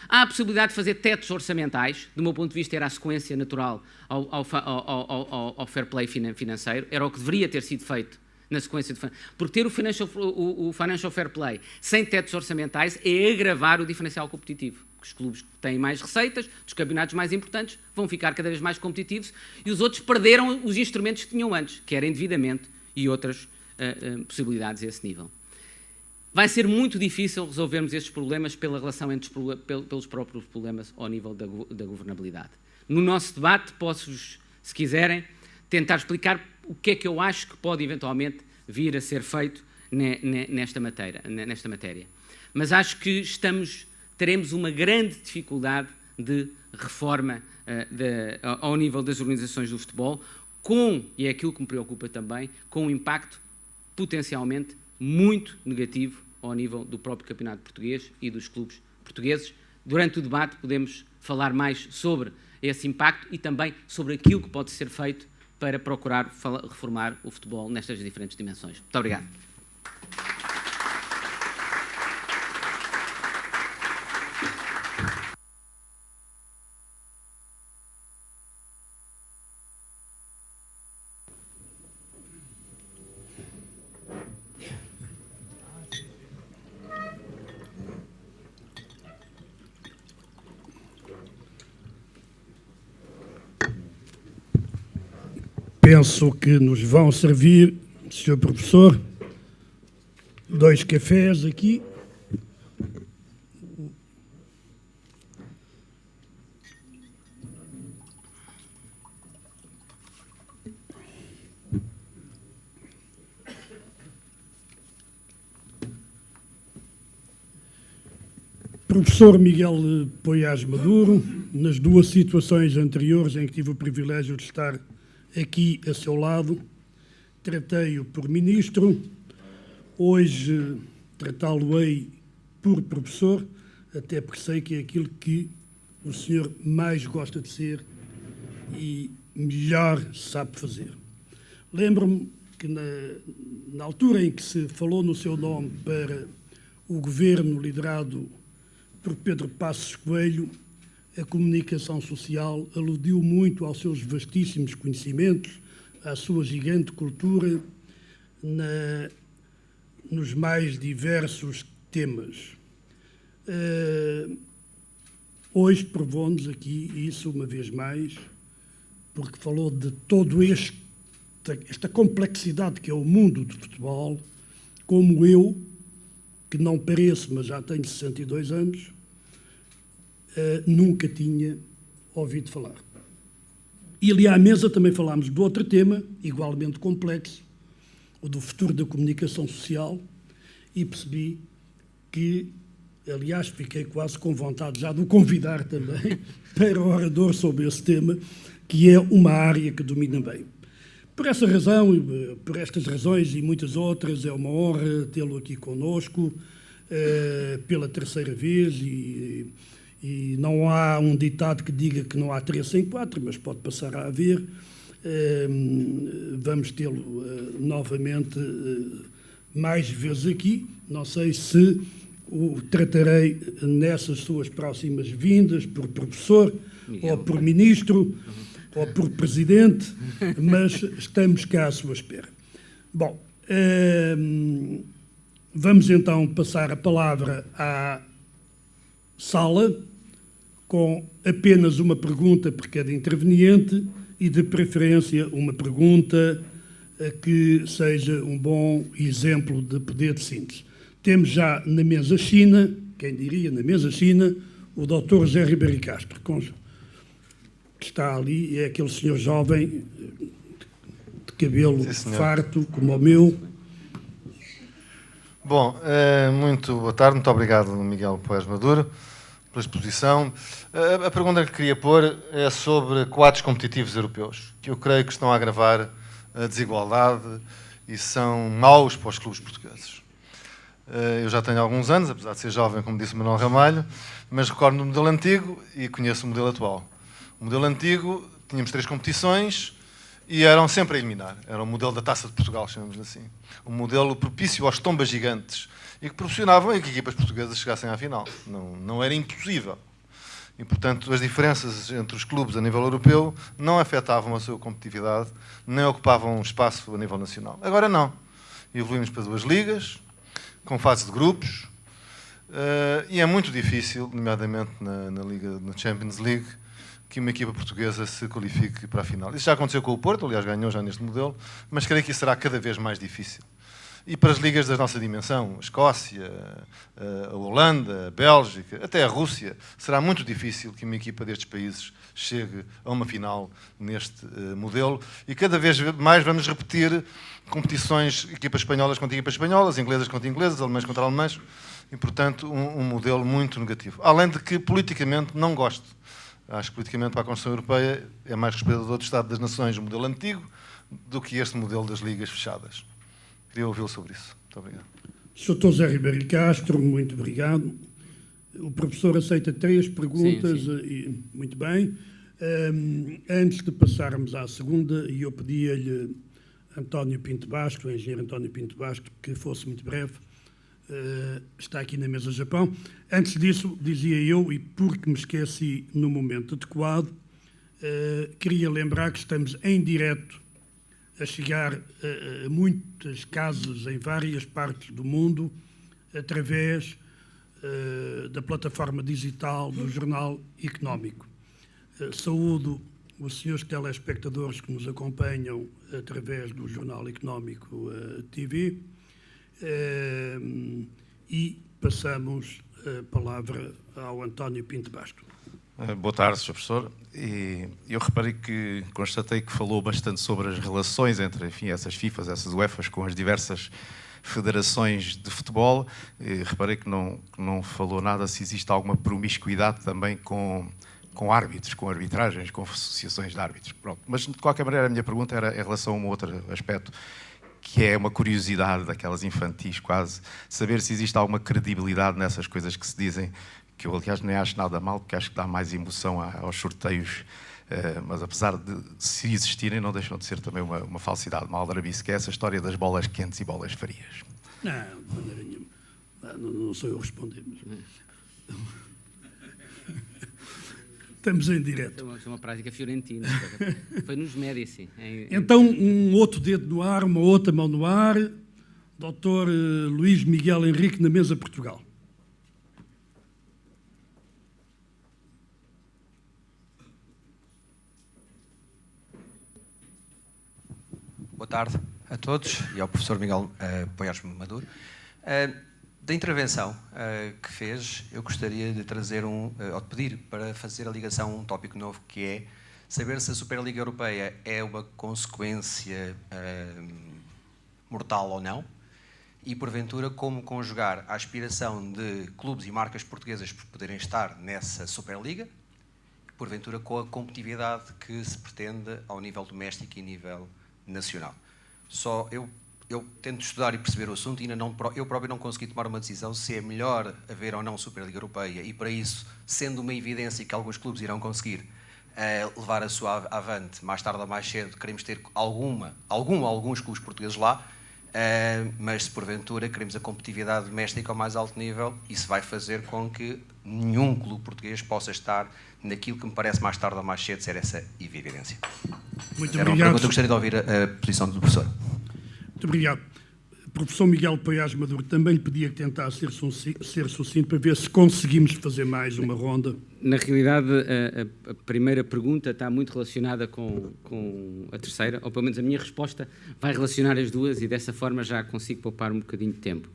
há a possibilidade de fazer tetos orçamentais. Do meu ponto de vista, era a sequência natural ao fair play financeiro, era o que deveria ter sido feito na sequência porque ter o financial fair play sem tetos orçamentais é agravar o diferencial competitivo. Os clubes que têm mais receitas, dos campeonatos mais importantes, vão ficar cada vez mais competitivos e os outros perderam os instrumentos que tinham antes, que era endividamento e outras possibilidades a esse nível. Vai ser muito difícil resolvermos estes problemas pela relação pelos próprios problemas ao nível da governabilidade. No nosso debate, posso-vos, se quiserem, tentar explicar o que é que eu acho que pode eventualmente vir a ser feito nesta matéria. Mas acho que teremos uma grande dificuldade de reforma ao nível das organizações do futebol, e é aquilo que me preocupa também, com um impacto potencialmente muito negativo ao nível do próprio campeonato português e dos clubes portugueses. Durante o debate podemos falar mais sobre esse impacto e também sobre aquilo que pode ser feito para procurar reformar o futebol nestas diferentes dimensões. Muito obrigado. Penso que nos vão servir, Sr. Professor, 2 cafés aqui. Professor Miguel Poiares Maduro, nas 2 situações anteriores em que tive o privilégio de estar aqui a seu lado, tratei-o por ministro, hoje tratá-lo-ei por professor, até porque sei que é aquilo que o senhor mais gosta de ser e melhor sabe fazer. Lembro-me que na altura em que se falou no seu nome para o governo liderado por Pedro Passos Coelho, a comunicação social aludiu muito aos seus vastíssimos conhecimentos, à sua gigante cultura, nos mais diversos temas. Hoje provou-nos aqui isso uma vez mais, porque falou de todo esta complexidade que é o mundo do futebol, como eu, que não pareço, mas já tenho 62 anos, nunca tinha ouvido falar. E ali à mesa também falámos de outro tema, igualmente complexo, o do futuro da comunicação social, e percebi que, aliás, fiquei quase com vontade já de o convidar também para o orador sobre esse tema, que é uma área que domina bem. Por essa razão, e por estas razões e muitas outras, é uma honra tê-lo aqui conosco pela terceira vez e não há um ditado que diga que não há 3 sem 4, mas pode passar a haver. Vamos tê-lo novamente mais vezes aqui. Não sei se o tratarei nessas suas próximas vindas por professor, Miguel, ou por ministro, ou por presidente, mas estamos cá à sua espera. Bom, vamos então passar a palavra à sala, com apenas uma pergunta por cada interveniente e, de preferência, uma pergunta que seja um bom exemplo de poder de síntese. Temos já na mesa China, quem diria, na mesa China, o Dr. José Ribeiro Castro, que está ali, é aquele senhor jovem de cabelo farto, como o meu. Bom, muito boa tarde, muito obrigado, Miguel Poiares Maduro, pela exposição. A pergunta que queria pôr é sobre quadros competitivos europeus, que eu creio que estão a agravar a desigualdade e são maus para os clubes portugueses. Eu já tenho alguns anos, apesar de ser jovem, como disse o Manuel Ramalho, mas recordo o modelo antigo e conheço o modelo atual. O modelo antigo, tínhamos 3 competições e eram sempre a eliminar. Era o modelo da Taça de Portugal, chamamos assim. Um modelo propício aos tombas gigantes e que proporcionavam que equipas portuguesas chegassem à final. Não era impossível. E, portanto, as diferenças entre os clubes a nível europeu não afetavam a sua competitividade, nem ocupavam espaço a nível nacional. Agora não. Evoluímos para 2 ligas, com fase de grupos, e é muito difícil, nomeadamente na Champions League, que uma equipa portuguesa se qualifique para a final. Isso já aconteceu com o Porto, aliás, ganhou já neste modelo, mas creio que isso será cada vez mais difícil. E para as ligas da nossa dimensão, a Escócia, a Holanda, a Bélgica, até a Rússia, será muito difícil que uma equipa destes países chegue a uma final neste modelo. E cada vez mais vamos repetir competições, equipas espanholas contra equipas espanholas, inglesas contra inglesas, alemães contra alemães, e, portanto, um modelo muito negativo. Além de que, politicamente, não gosto. Acho que, politicamente, para a Constituição Europeia é mais respeitador do Estado das Nações, o modelo antigo, do que este modelo das ligas fechadas. Queria ouvi-lo sobre isso. Muito obrigado. Sr. Dr. José Ribeiro Castro, muito obrigado. O professor aceita 3 perguntas. Sim. E, muito bem. Antes de passarmos à segunda, eu pedi-lhe António Pinto Basto, o engenheiro António Pinto Basto, que fosse muito breve. Está aqui na mesa Japão. Antes disso, dizia eu, e porque me esqueci no momento adequado, queria lembrar que estamos em direto a chegar a muitas casas em várias partes do mundo através da plataforma digital do Jornal Económico. Saúdo os senhores telespectadores que nos acompanham através do Jornal Económico TV e passamos a palavra ao António Pinto Basto. Boa tarde, Sr. Professor. E eu constatei que falou bastante sobre as relações entre, enfim, essas FIFAs, essas UEFAs com as diversas federações de futebol. E reparei que não falou nada se existe alguma promiscuidade também com árbitros, com arbitragens, com associações de árbitros. Pronto. Mas, de qualquer maneira, a minha pergunta era em relação a um outro aspecto, que é uma curiosidade daquelas infantis quase, saber se existe alguma credibilidade nessas coisas que se dizem que eu, aliás, nem acho nada mal, porque acho que dá mais emoção aos sorteios, mas apesar de se existirem, não deixam de ser também uma falsidade, uma aldrabice, que é essa história das bolas quentes e bolas frias. Não, de maneira nenhuma. Não sou eu a responder. Mas... Estamos em direto. É uma prática fiorentina. Foi nos Médici. Então, um outro dedo no ar, uma outra mão no ar. Dr. Luís Miguel Henrique, na mesa Portugal. Boa tarde a todos e ao professor Miguel Poiares Maduro. Da intervenção que fez, eu gostaria de trazer ou de pedir para fazer a ligação a um tópico novo, que é saber se a Superliga Europeia é uma consequência mortal ou não, e porventura como conjugar a aspiração de clubes e marcas portuguesas por poderem estar nessa Superliga, porventura com a competitividade que se pretende ao nível doméstico e nível nacional. Só eu tento estudar e perceber o assunto e eu próprio não consegui tomar uma decisão se é melhor haver ou não Superliga Europeia, e para isso, sendo uma evidência que alguns clubes irão conseguir levar a sua avante, mais tarde ou mais cedo, queremos ter alguns clubes portugueses lá, mas se porventura queremos a competitividade doméstica ao mais alto nível, isso vai fazer com que nenhum clube português possa estar naquilo que me parece mais tarde ou mais cedo ser essa evidência. Muito Era uma obrigado. pergunta, eu gostaria de ouvir a posição do professor. Muito obrigado. Professor Miguel Poiares Maduro, também lhe pedia que tentasse ser sucinto para ver se conseguimos fazer mais uma ronda. Na realidade, a primeira pergunta está muito relacionada com a terceira, ou pelo menos a minha resposta vai relacionar as duas, e dessa forma já consigo poupar um bocadinho de tempo.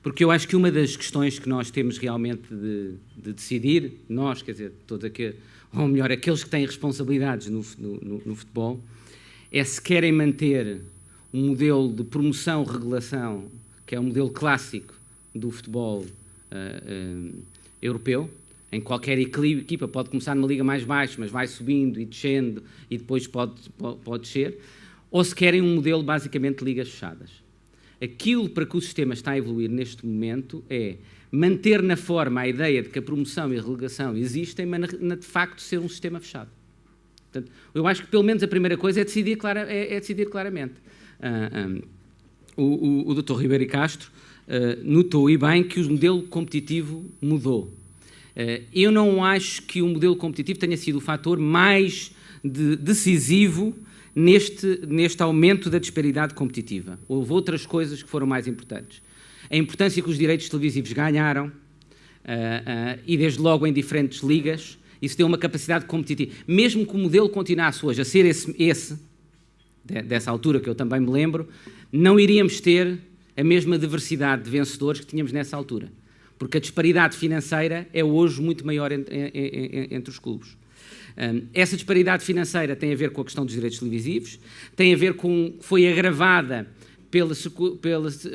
Porque eu acho que uma das questões que nós temos realmente de decidir, nós, quer dizer, todos aqui, ou melhor, aqueles que têm responsabilidades no futebol, é se querem manter um modelo de promoção-regulação, que é um modelo clássico do futebol europeu. Em qualquer equipa pode começar numa liga mais baixa, mas vai subindo e descendo e depois pode descer, ou se querem um modelo basicamente de ligas fechadas. Aquilo para que o sistema está a evoluir neste momento é manter na forma a ideia de que a promoção e a relegação existem, mas de facto ser um sistema fechado. Portanto, eu acho que pelo menos a primeira coisa é decidir claramente. O Dr. Ribeiro Castro notou, e bem, que o modelo competitivo mudou. Eu não acho que o modelo competitivo tenha sido o fator mais decisivo neste aumento da disparidade competitiva. Houve outras coisas que foram mais importantes. A importância que os direitos televisivos ganharam, e desde logo em diferentes ligas, isso deu uma capacidade competitiva. Mesmo que o modelo continuasse hoje a ser esse dessa altura, que eu também me lembro, não iríamos ter a mesma diversidade de vencedores que tínhamos nessa altura. Porque a disparidade financeira é hoje muito maior entre os clubes. Essa disparidade financeira tem a ver com a questão dos direitos televisivos, tem a ver com... foi agravada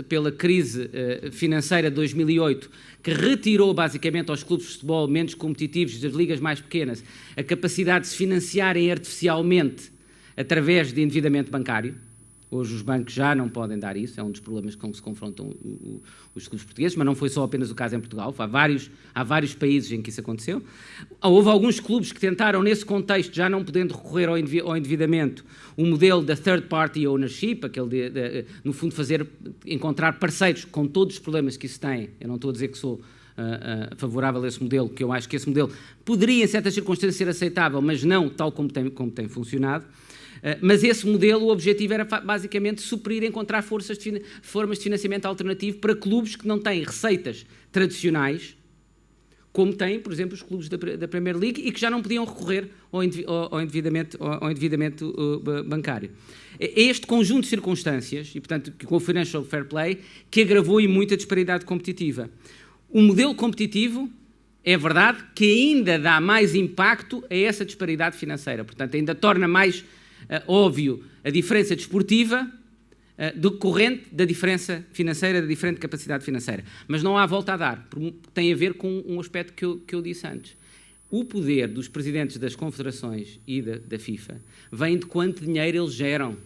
pela crise financeira de 2008, que retirou basicamente aos clubes de futebol menos competitivos das ligas mais pequenas a capacidade de se financiarem artificialmente através de endividamento bancário. Hoje os bancos já não podem dar isso, é um dos problemas com que se confrontam os clubes portugueses, mas não foi só apenas o caso em Portugal, há vários países em que isso aconteceu. Houve alguns clubes que tentaram, nesse contexto, já não podendo recorrer ao endividamento, o modelo da third party ownership, aquele no fundo encontrar parceiros com todos os problemas que isso tem. Eu não estou a dizer que sou favorável a esse modelo, que eu acho que esse modelo poderia, em certas circunstâncias, ser aceitável, mas não tal como tem funcionado. Mas esse modelo, o objetivo era basicamente suprir, encontrar formas de financiamento alternativo para clubes que não têm receitas tradicionais, como têm, por exemplo, os clubes da Premier League, e que já não podiam recorrer ao endividamento bancário. É este conjunto de circunstâncias, e portanto com o Financial Fair Play, que agravou e muito a disparidade competitiva. O modelo competitivo, é verdade, que ainda dá mais impacto a essa disparidade financeira, portanto ainda torna mais óbvio a diferença desportiva decorrente da diferença financeira, da diferente capacidade financeira. Mas não há volta a dar, porque tem a ver com um aspecto que eu disse antes. O poder dos presidentes das confederações e da FIFA vem de quanto dinheiro eles geram.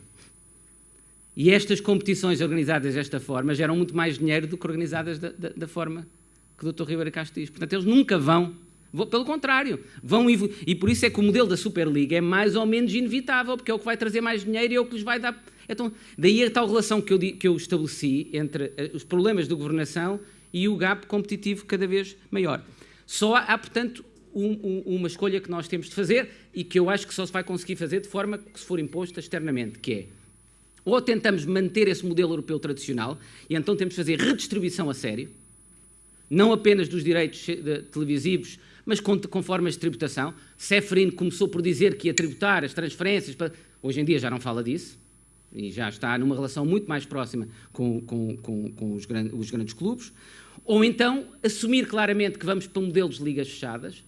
E estas competições organizadas desta forma geram muito mais dinheiro do que organizadas da forma que o Dr. Ribeiro Castro diz. Portanto, eles nunca vão, pelo contrário, vão e por isso é que o modelo da Superliga é mais ou menos inevitável, porque é o que vai trazer mais dinheiro e é o que lhes vai dar... Então, daí a tal relação que eu estabeleci entre os problemas de governação e o gap competitivo cada vez maior. Só há portanto, uma escolha que nós temos de fazer e que eu acho que só se vai conseguir fazer de forma que se for imposta externamente, que é, ou tentamos manter esse modelo europeu tradicional, e então temos de fazer redistribuição a sério, não apenas dos direitos televisivos, mas com formas de tributação. Seferino começou por dizer que ia tributar as transferências, hoje em dia já não fala disso, e já está numa relação muito mais próxima com os grandes clubes. Ou então assumir claramente que vamos para um modelo de ligas fechadas,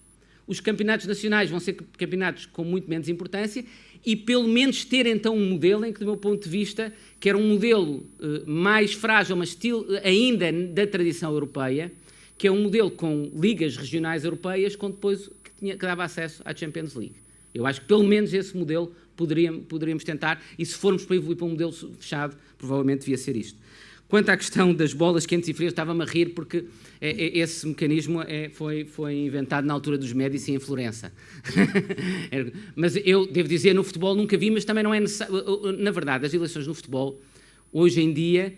os campeonatos nacionais vão ser campeonatos com muito menos importância e pelo menos ter então um modelo em que, do meu ponto de vista, que era um modelo mais frágil, mas ainda da tradição europeia, que é um modelo com ligas regionais europeias, com depois que dava acesso à Champions League. Eu acho que pelo menos esse modelo poderíamos tentar, e se formos para evoluir para um modelo fechado, provavelmente devia ser isto. Quanto à questão das bolas quentes e frias, estava-me a rir porque esse mecanismo foi inventado na altura dos Médici em Florença. Mas eu devo dizer, no futebol nunca vi, mas também não é necessário. Na verdade, as eleições no futebol, hoje em dia,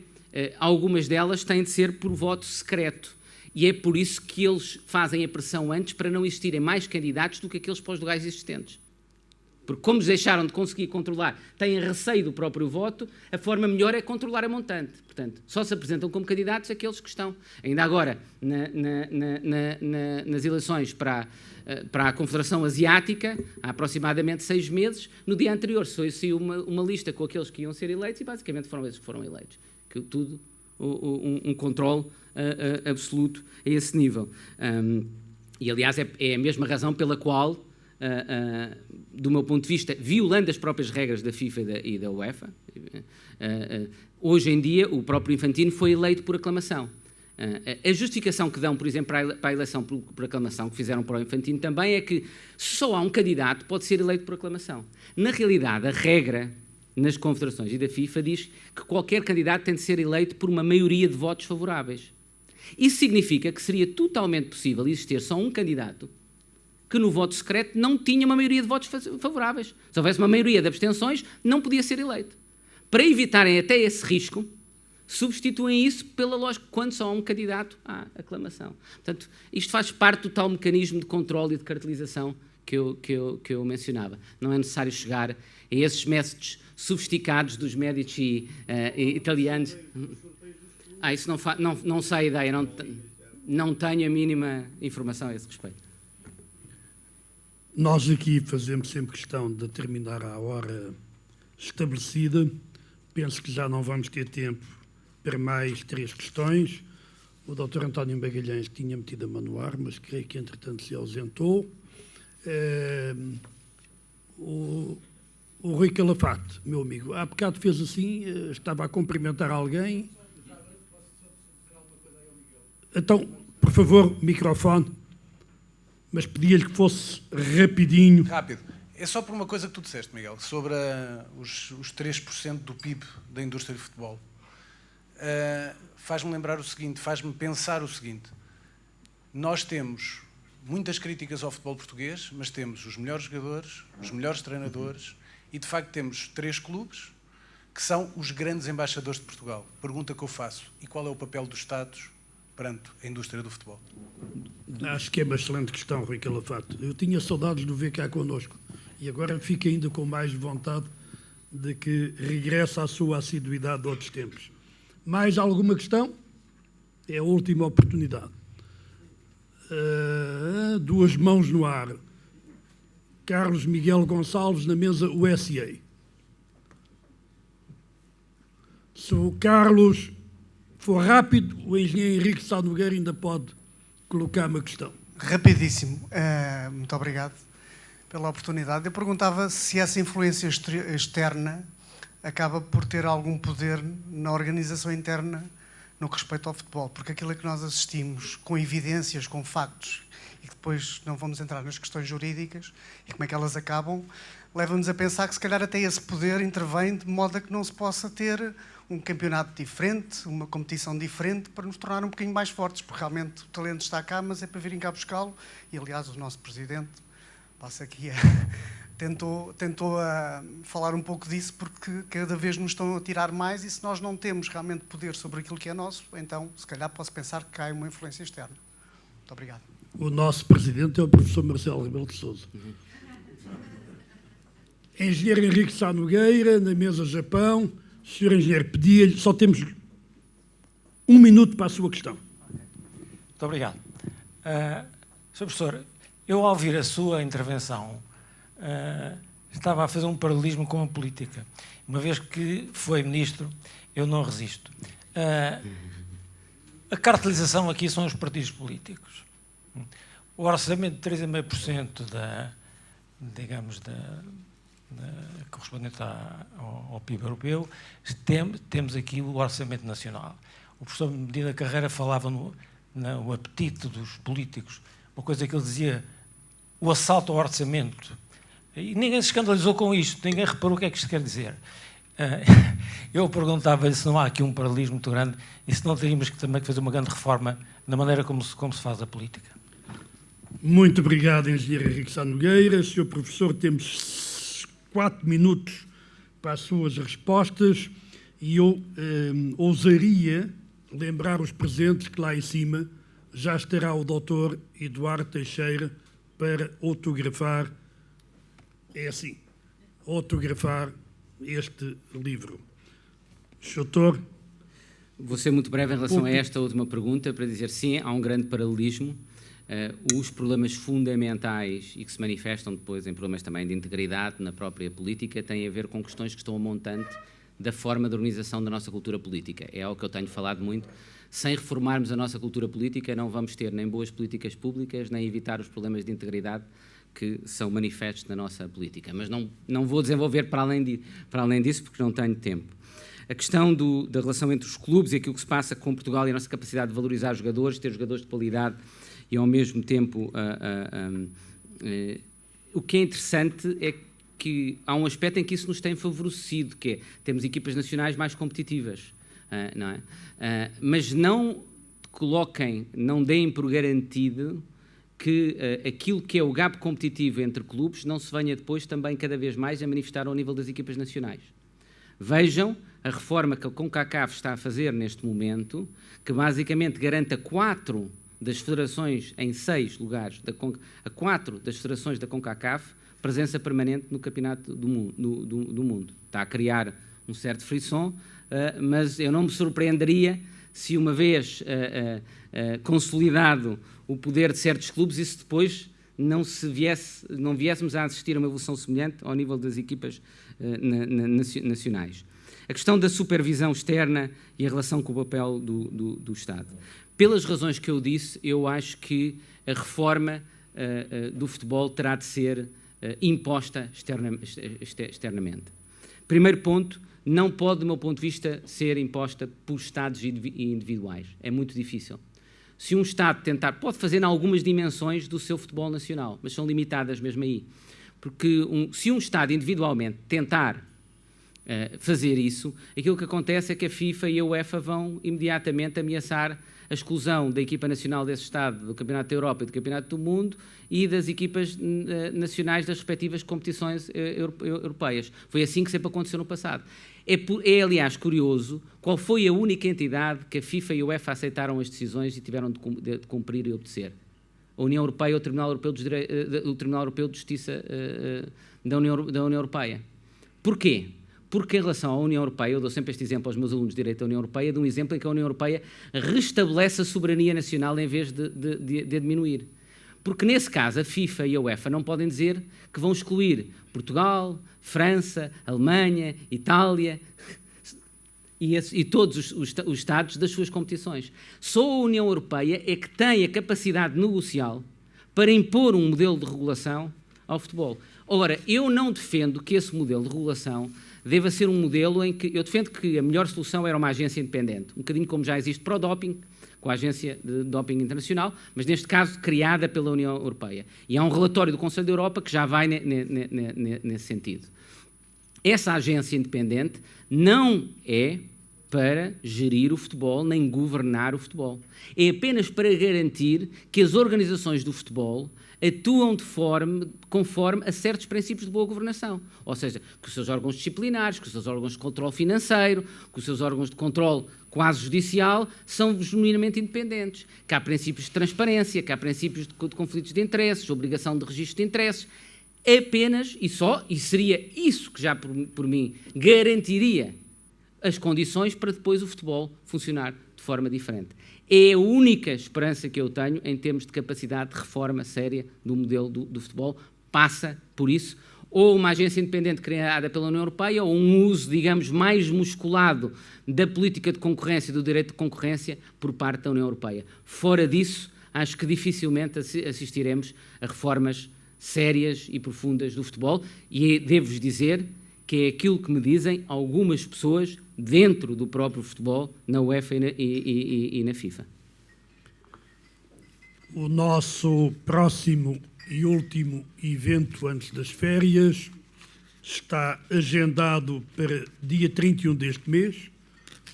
algumas delas têm de ser por voto secreto. E é por isso que eles fazem a pressão antes para não existirem mais candidatos do que aqueles pós-legais existentes. Porque como os deixaram de conseguir controlar, têm receio do próprio voto, a forma melhor é controlar a montante. Portanto, só se apresentam como candidatos aqueles que estão. Ainda agora, nas eleições para a Confederação Asiática, há aproximadamente 6 meses, no dia anterior saiu uma lista com aqueles que iam ser eleitos e basicamente foram esses que foram eleitos. Que tudo, um controle absoluto a esse nível. E, aliás, é a mesma razão pela qual... do meu ponto de vista, violando as próprias regras da FIFA e da UEFA, hoje em dia o próprio Infantino foi eleito por aclamação. A justificação que dão, por exemplo, para a eleição por aclamação, que fizeram para o Infantino também, é que só há um candidato que pode ser eleito por aclamação. Na realidade, a regra nas confederações e da FIFA diz que qualquer candidato tem de ser eleito por uma maioria de votos favoráveis. Isso significa que seria totalmente possível existir só um candidato que no voto secreto não tinha uma maioria de votos favoráveis. Se houvesse uma maioria de abstenções, não podia ser eleito. Para evitarem até esse risco, substituem isso pela lógica quando só há um candidato à aclamação. Portanto, isto faz parte do tal mecanismo de controle e de cartelização que eu mencionava. Não é necessário chegar a esses métodos sofisticados dos Medici italianos. Isso não sei a ideia, não tenho a mínima informação a esse respeito. Nós aqui fazemos sempre questão de terminar à hora estabelecida. Penso que já não vamos ter tempo para mais 3 questões. O Dr. António Magalhães tinha metido a mão no ar, mas creio que, entretanto, se ausentou. O Rui Calafate, meu amigo, há bocado fez assim, estava a cumprimentar alguém. Então, por favor, microfone. Mas pedia-lhe que fosse rapidinho. Rápido. É só por uma coisa que tu disseste, Miguel, sobre os 3% do PIB da indústria de futebol. Faz-me lembrar o seguinte, faz-me pensar o seguinte. Nós temos muitas críticas ao futebol português, mas temos os melhores jogadores, os melhores treinadores e, de facto, temos 3 clubes que são os grandes embaixadores de Portugal. Pergunta que eu faço. E qual é o papel dos Estados perante a indústria do futebol? Acho que é uma excelente questão, Rui Calafate. Eu tinha saudades de o ver cá connosco e agora fico ainda com mais vontade de que regresse à sua assiduidade de outros tempos. Mais alguma questão? É a última oportunidade. 2 mãos no ar. Carlos Miguel Gonçalves na mesa USA. Se o Carlos for rápido, o engenheiro Henrique Sá Nogueira ainda pode colocar uma questão. Rapidíssimo. Muito obrigado pela oportunidade. Eu perguntava se essa influência externa acaba por ter algum poder na organização interna no que respeita ao futebol, porque aquilo a que nós assistimos, com evidências, com factos, e que depois não vamos entrar nas questões jurídicas e como é que elas acabam, leva-nos a pensar que se calhar até esse poder intervém de modo a que não se possa ter um campeonato diferente, uma competição diferente, para nos tornar um bocadinho mais fortes, porque realmente o talento está cá, mas é para virem cá buscá-lo. E, aliás, o nosso presidente passa aqui tentou falar um pouco disso, porque cada vez nos estão a tirar mais, e se nós não temos realmente poder sobre aquilo que é nosso, então, se calhar, posso pensar que cai uma influência externa. Muito obrigado. O nosso presidente é o professor Marcelo Rebelo de Sousa. Engenheiro Henrique Sá Nogueira, na mesa Japão. Senhor engenheiro, pedia-lhe, só temos 1 minuto para a sua questão. Muito obrigado. Sr. Professor, eu, ao ouvir a sua intervenção, estava a fazer um paralelismo com a política. Uma vez que foi ministro, eu não resisto. A cartelização aqui são os partidos políticos. O orçamento de 3,5% correspondente ao PIB europeu, temos aqui o orçamento nacional. O professor Medina Carreira falava no apetite dos políticos, uma coisa que ele dizia, o assalto ao orçamento. E ninguém se escandalizou com isto, ninguém reparou o que é que isto quer dizer. Eu perguntava-lhe se não há aqui um paralelismo muito grande e se não teríamos também que fazer uma grande reforma na maneira como se faz a política. Muito obrigado, engenheiro Henrique Sá Nogueira. Senhor professor, temos 4 minutos para as suas respostas e eu ousaria lembrar os presentes que lá em cima já estará o Dr. Eduardo Teixeira para autografar, autografar este livro. Doutor. Vou ser muito breve em relação a esta última pergunta, para dizer sim, há um grande paralelismo. Os problemas fundamentais e que se manifestam depois em problemas também de integridade na própria política têm a ver com questões que estão a montante da forma de organização da nossa cultura política. É algo que eu tenho falado muito. Sem reformarmos a nossa cultura política, não vamos ter nem boas políticas públicas, nem evitar os problemas de integridade que são manifestos na nossa política. Mas não vou desenvolver para além disso, porque não tenho tempo. A questão da relação entre os clubes e aquilo que se passa com Portugal e a nossa capacidade de valorizar jogadores, ter jogadores de qualidade e, ao mesmo tempo, o que é interessante é que há um aspecto em que isso nos tem favorecido, que é, temos equipas nacionais mais competitivas, não é? Mas não coloquem, não deem por garantido que aquilo que é o gap competitivo entre clubes não se venha depois também cada vez mais a manifestar ao nível das equipas nacionais. Vejam a reforma que a CONCACAF está a fazer neste momento, que basicamente garante a 4 das federações em 6 lugares, a 4 das federações da CONCACAF, presença permanente no campeonato do mundo. Está a criar um certo frisson, mas eu não me surpreenderia se uma vez consolidado o poder de certos clubes, isso depois não viéssemos a assistir a uma evolução semelhante ao nível das equipas nacionais. A questão da supervisão externa e a relação com o papel do Estado. Pelas razões que eu disse, eu acho que a reforma do futebol terá de ser imposta externamente. Primeiro ponto, não pode, do meu ponto de vista, ser imposta por Estados individuais. É muito difícil. Se um Estado tentar, pode fazer em algumas dimensões do seu futebol nacional, mas são limitadas mesmo aí. Porque se um Estado individualmente tentar fazer isso, aquilo que acontece é que a FIFA e a UEFA vão imediatamente ameaçar a exclusão da equipa nacional desse Estado do Campeonato da Europa e do Campeonato do Mundo e das equipas nacionais das respectivas competições europeias. Foi assim que sempre aconteceu no passado. É, aliás, curioso qual foi a única entidade que a FIFA e a UEFA aceitaram as decisões e tiveram de cumprir e obedecer. A União Europeia ou o Tribunal Europeu de Justiça da União Europeia. Porquê? Porque, em relação à União Europeia, eu dou sempre este exemplo aos meus alunos de Direito da União Europeia, de um exemplo em que a União Europeia restabelece a soberania nacional em vez de diminuir. Porque, nesse caso, a FIFA e a UEFA não podem dizer que vão excluir Portugal, França, Alemanha, Itália e todos os Estados das suas competições. Só a União Europeia é que tem a capacidade negocial para impor um modelo de regulação ao futebol. Ora, eu não defendo que esse modelo de regulação deva ser um modelo em que... Eu defendo que a melhor solução era uma agência independente, um bocadinho como já existe para o doping, com a Agência de Doping Internacional, mas neste caso criada pela União Europeia. E há um relatório do Conselho da Europa que já vai nesse sentido. Essa agência independente não é para gerir o futebol, nem governar o futebol. É apenas para garantir que as organizações do futebol atuam conforme a certos princípios de boa governação. Ou seja, que os seus órgãos disciplinares, que os seus órgãos de controle financeiro, que os seus órgãos de controle quase judicial são genuinamente independentes, que há princípios de transparência, que há princípios de conflitos de interesses, obrigação de registro de interesses. Apenas e seria isso que já por mim garantiria as condições para depois o futebol funcionar de forma diferente. É a única esperança que eu tenho em termos de capacidade de reforma séria do modelo do futebol. Passa por isso, ou uma agência independente criada pela União Europeia, ou um uso, digamos, mais musculado da política de concorrência e do direito de concorrência por parte da União Europeia. Fora disso, acho que dificilmente assistiremos a reformas sérias e profundas do futebol, e devo-vos dizer que é aquilo que me dizem algumas pessoas dentro do próprio futebol, na UEFA e na FIFA. O nosso próximo e último evento antes das férias está agendado para dia 31 deste mês,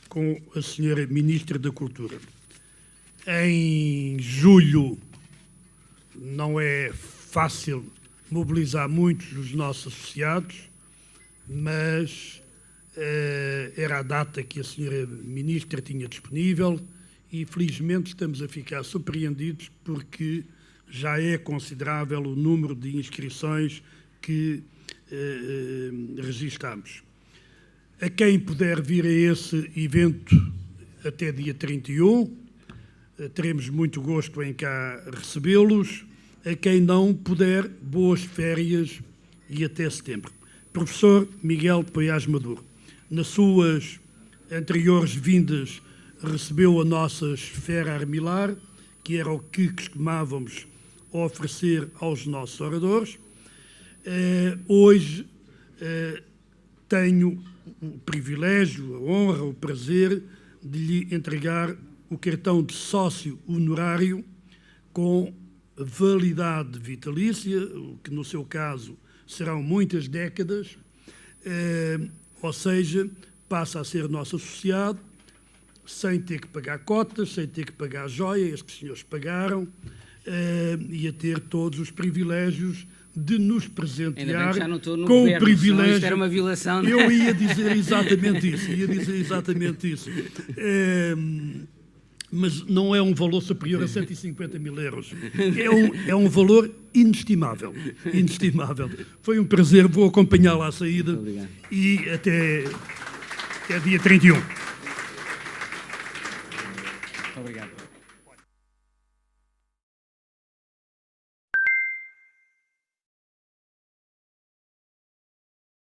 com a senhora Ministra da Cultura. Em julho não é fácil mobilizar muitos dos nossos associados, mas era a data que a senhora Ministra tinha disponível e, felizmente, estamos a ficar surpreendidos porque já é considerável o número de inscrições que registamos. A quem puder vir a esse evento até dia 31, teremos muito gosto em cá recebê-los. A quem não puder, boas férias e até setembro. Professor Miguel Poiás Maduro, nas suas anteriores vindas recebeu a nossa esfera armilar, que era o que costumávamos oferecer aos nossos oradores. Hoje tenho o privilégio, a honra, o prazer de lhe entregar o cartão de sócio honorário com validade vitalícia, o que no seu caso serão muitas décadas, ou seja, passa a ser nosso associado, sem ter que pagar cotas, sem ter que pagar joia, as que os senhores pagaram, e a ter todos os privilégios de nos presentear com o privilégio. Isto era uma violação. Eu ia dizer exatamente isso. Mas não é um valor superior a 150 mil euros. É um valor inestimável. Foi um prazer, vou acompanhá-la à saída e até dia 31. Obrigado.